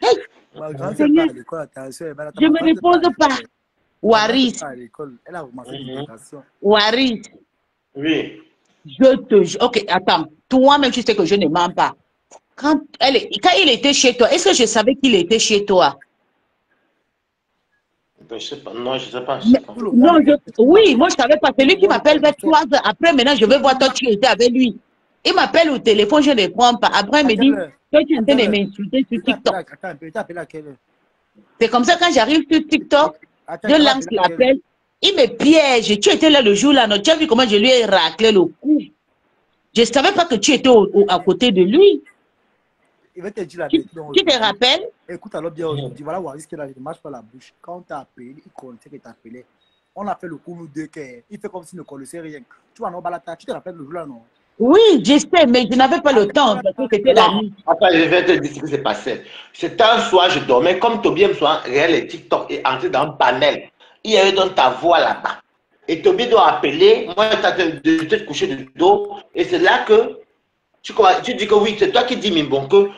Hey! Je ne me repose pas. Waris. Waris. Oui. Je te... Ok, attends. Toi-même, tu sais que je ne mens pas. Quand il était chez toi, est-ce que je savais qu'il était chez toi? Je sais pas. Non, je sais pas. Non, oui, moi, je ne savais pas. C'est lui qui m'appelle vers 3 heures. Après, maintenant, je vais voir toi, tu étais avec lui. Il m'appelle au téléphone, je ne prends pas. Après, il me dit, toi, tu es en train de m'insulter sur TikTok. C'est comme ça, quand j'arrive sur TikTok, je lance l'appel. Il me piège. Tu étais là le jour-là. Tu as vu comment je lui ai raclé le cou. Je ne savais pas que tu étais à côté de lui. Il va te dire la vérité. Tu te rappelles? Écoute, alors bien aujourd'hui, voilà Waris qui ne marche pas la bouche. Quand on t'a appelé, il connaissait qu'il t'a appelé. On a fait le coup, nous deux, il fait comme s'il ne connaissait rien. Tu vois, non, Balata, tu te rappelles le jour-là, non? Oui, je sais, mais je n'avais pas le temps parce que c'était la nuit. Attends, je vais te dire ce qui s'est passé. C'était un soir, je dormais, comme Toby me soit réel et TikTok est entré dans un panel. Il y avait donc ta voix là-bas. Et Toby doit appeler, moi, je te coucher de dos. Et c'est là que tu dis que oui, c'est toi qui dis, mais bon, que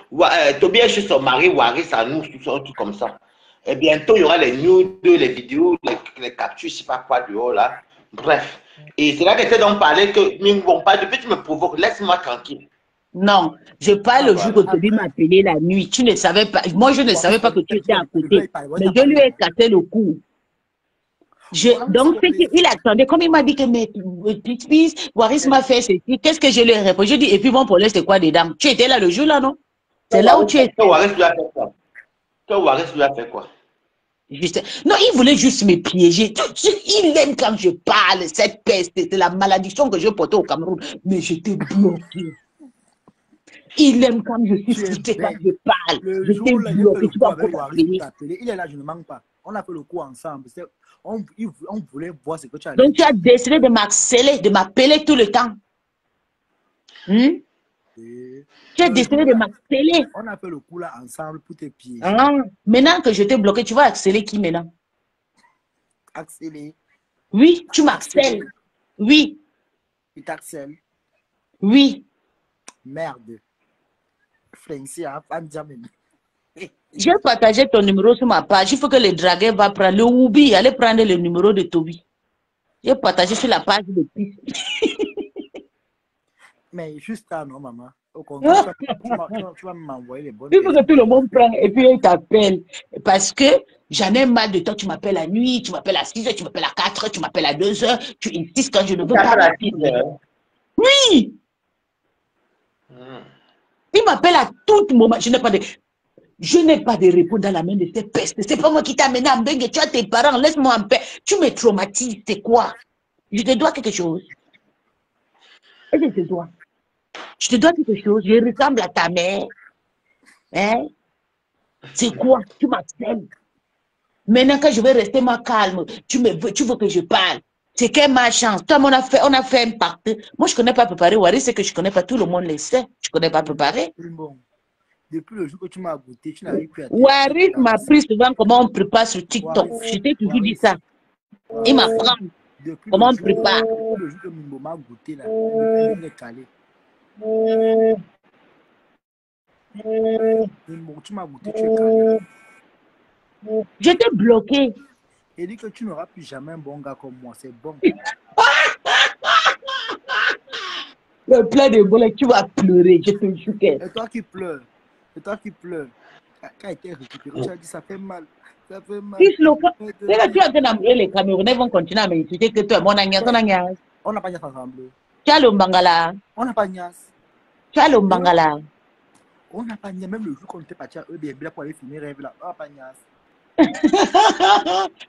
Toby est chez son mari, Waris, à nous, tout comme ça. Et bientôt, il y aura les news, les vidéos, les captures, je ne sais pas quoi dehors là. Bref. Et c'est là que tu donc parlé que, mais bon, pas depuis tu me provoques, laisse-moi tranquille. Non, je parle le jour que Toby m'a appelé la nuit. Tu ne savais pas, moi je ne savais pas que tu étais à côté. Mais je lui ai cassé le cou. Donc, il attendait, comme il m'a dit que mes Waris m'a fait ceci, qu'est-ce que je lui ai répondu? Je dis, et puis mon problème, c'est quoi dedans? Tu étais là le jour là, non? C'est là où tu étais. Waris lui a fait quoi? Waris lui a fait quoi? Non, il voulait juste me piéger. Il aime quand je parle, cette peste, c'est la malédiction que je portais au Cameroun. Mais j'étais bloqué. Il aime quand je suis frustré, quand je parle. J'étais bloqué. Tu vas il est là, je ne manque pas. On a fait le coup ensemble. On voulait voir ce que tu as dit. Donc tu as décidé de m'harceler, de m'appeler tout le temps. Tu as décidé de m'harceler. On a fait le coup là ensemble pour te piéger. Maintenant que je t'ai bloqué, tu vas harceler qui maintenant? Harceler? Oui, tu m'harcèles. Oui. Il t'harcèle? Oui. Merde. Frenzy, hein, j'ai partagé ton numéro sur ma page. Il faut que le dragueur va prendre le Oubi. Allez prendre le numéro de Toby. J'ai partagé sur la page de Piste. Mais juste ça, non, maman. Au contraire, tu vas m'envoyer les bonnes. Il faut que tout le monde prenne et puis il t'appelle. Parce que j'en ai mal de toi. Tu m'appelles à nuit, tu m'appelles à 6 heures, tu m'appelles à 4 heures, tu m'appelles à 2 heures. Tu insistes quand je ne veux pas. Oui. Il m'appelle à tout moment. Je n'ai pas de repos dans la main de cette peste. C'est pas moi qui t'ai amené en Bengue. Tu as tes parents, laisse-moi en paix. Tu me traumatises, c'est quoi? Je te dois quelque chose. Et je te dois. Je te dois quelque chose. Je ressemble à ta mère. Hein? C'est quoi? Tu m'harcèles. Maintenant que je vais rester moi calme, tu veux que je parle. C'est quelle ma chance. Toi, on a fait un pacte. Moi, je ne connais pas préparer Waris, c'est que je ne connais pas, tout le monde le sait. Je ne connais pas préparer. Bon. Depuis le jour que tu m'as goûté, tu n'arrives plus à Waris m'a appris souvent comment on prépare sur TikTok. Je t'ai toujours dit ça. Il m'apprend comment on prépare. Depuis le jour que Mimbo m'a goûté, là, il est calé. Mimbo, tu m'as goûté, tu es calé. J'étais bloqué. Et dit que tu n'auras plus jamais un bon gars comme moi, c'est bon. Le plein de boulets, tu vas pleurer, je te jure. Et toi qui pleures, quand il était récupéré, tu as dit ça fait mal. Ça fait mal. Tu es en train d'amener les Camerounais vont continuer à m'insulter que toi, mon agnasse, ton agnasse. On n'a pas Nias ensemble. Tu as le Mbangala. On n'a pas Nias. Tu as le Mbangala. On n'a pas Nias. Même le jour qu'on était parti à EBB pour aller filmer Rêve là, on n'a pas Nias.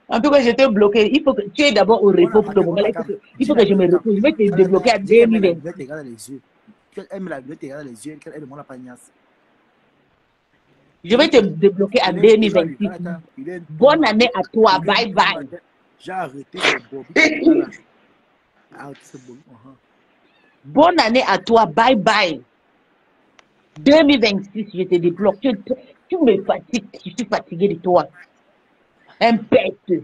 En tout cas, j'étais bloqué. Il faut que tu es d'abord au repos pour le moment. Il faut que je me repose. Je vais te débloquer à 2020. Elle me l'a vu, tu regardes les yeux, elle ne m'a pas Nias. Je vais te débloquer en 2026. Bonne année à toi. Bye bye. J'ai arrêté ce bon. Bonne année à toi. Bye bye. 2026, je te débloque. Tu me fatigues. Je suis fatigué de toi. Un pète.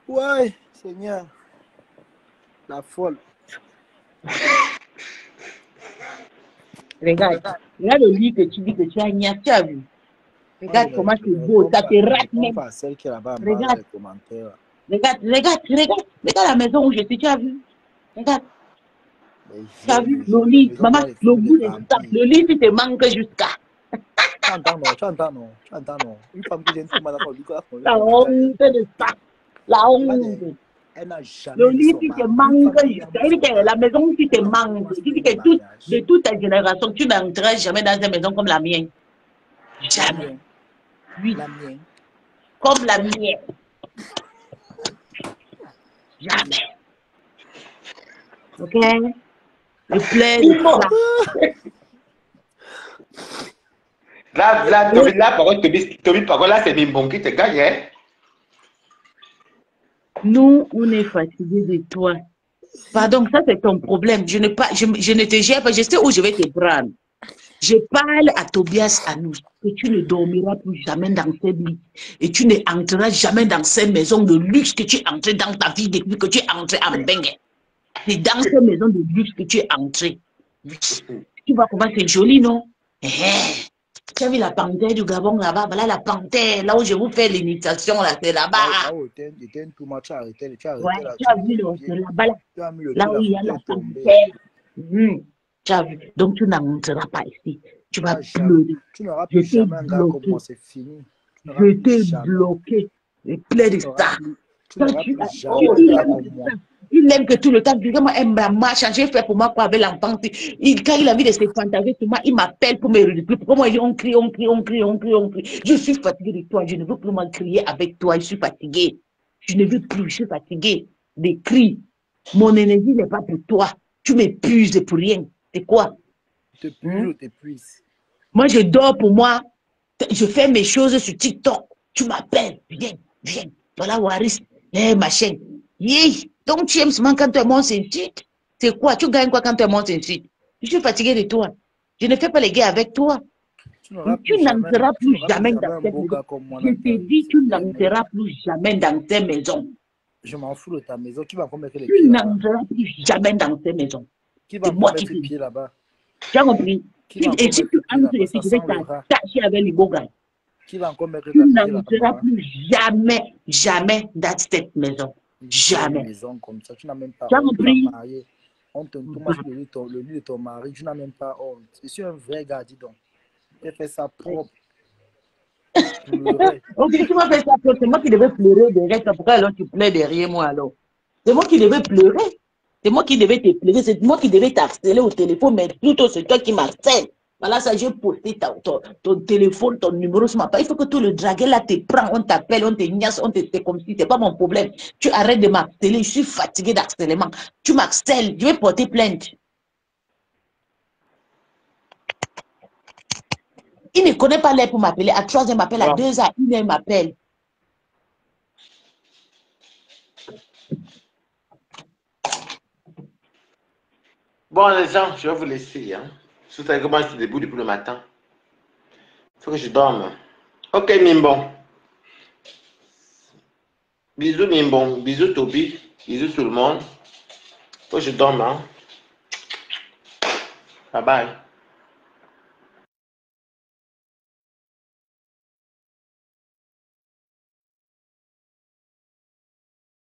Ouais, Seigneur. La folle. Regarde le lit que tu dis que tu as gna, tu as vu. Regarde comment c'est beau, ça te rate même. Regarde la maison où je suis, tu as vu. Regarde. Tu as vu le lit, maman, le goût de ça. Le lit, tu te manques jusqu'à. Tu entends non. Une femme qui vient de mal la honte de ça. La honte. Elle n'a jamais. Le lit, tu te manques jusqu'à. La maison où tu te manques. Tu dis que de toute ta génération, tu n'entreras jamais dans une maison comme la mienne. Jamais. Oui. La mienne. Comme la mienne. Jamais. Ok? Le plaid. Là, par contre, là, c'est Mimbon qui te gagne, hein? Nous, on est fatigués de toi. Pardon, ça c'est ton problème. Je ne te gère pas. Je sais où je vais te prendre. Je parle à Tobias Anous que tu ne dormiras plus jamais dans cette nuit et tu ne entreras jamais dans ces maisons de luxe que tu es entré dans ta vie depuis que tu es entré en Bengue. C'est dans ces maisons de luxe que tu es entré. Oui. Tu vois comment c'est joli, non? Tu as vu la panthère du Gabon là-bas? Voilà la panthère, là où je vous fais l'initiation, là, c'est là-bas. Tu as arrêté. Ouais, tu as vu, c'est là-bas, là où il y a la panthère. Tu as vu. Donc, tu n'entreras pas ici. Tu vas pleurer. Tu n'auras plus jamais un gars comme moi, c'est fini. Je t'ai bloqué. Et plein de ça. Il aime que tout le temps, vraiment, elle m'a changé, fait pour moi quoi avec l'enfant. Quand il a envie de se fantasmer sur moi, il m'appelle pour me réduire. Comment on crie. Je suis fatiguée de toi, je ne veux plus m'en crier avec toi, je suis fatiguée. Je ne veux plus, je suis fatiguée des cris. Mon énergie n'est pas pour toi. Tu m'épuises pour rien. C'est quoi? T'épuises. Moi, je dors pour moi. Je fais mes choses sur TikTok. Tu m'appelles. Viens. Voilà, Waris. Ma chaîne. Yeah. Donc, tu aimes seulement quand toi et moi on s'insulte. C'est quoi? Tu gagnes quoi quand toi et moi on s'insulte? Je suis fatiguée de toi. Je ne fais pas les gars avec toi. Tu n'entreras plus jamais dans cette maison. Je te dis, tu n'entreras plus jamais dans ces maisons. Je m'en fous de ta maison. Qui va encore mettre les pieds là-bas? Tu n'entreras plus jamais dans ces maisons. Qui va encore mettre les pieds là-bas? Tu as compris? Et si tu entres ici, je vais t'attacher avec les beaux gars. Qui va encore mettre tu n'entreras plus jamais dans cette maison. Jamais. Maison comme ça, tu n'as même pas honte. On te tombe sur le lit de ton mari, tu n'as même pas honte. Je suis un vrai gars, dis donc. Tu fais ça propre. Ok, tu m'as fait ça propre. C'est moi qui devais pleurer derrière. Pourquoi alors tu pleures derrière moi alors? C'est moi qui devais pleurer. C'est moi qui devais te pleurer. C'est moi qui devais t'harceler au téléphone, mais plutôt c'est toi qui m'harcèles. Voilà, ça, j'ai posté ton téléphone, ton numéro sur ma page. Il faut que tout le dragueur là te prend, on t'appelle, on te niasse, c'est comme si c'est pas mon problème. Tu arrêtes de m'harceler, je suis fatiguée d'harcèlement. Tu m'harcèles, je vais porter plainte. Il ne connaît pas l'heure pour m'appeler. À 3h, il m'appelle. À 2h, 1h, il m'appelle. Bon, les gens, je vais vous laisser. Hein. Vous savez que moi, je suis debout depuis le matin. Il faut que je dorme. Ok, Mimbon. Bisous, Mimbon. Bisous, Toby. Bisous, tout le monde. Il faut que je dorme. Hein. Bye bye.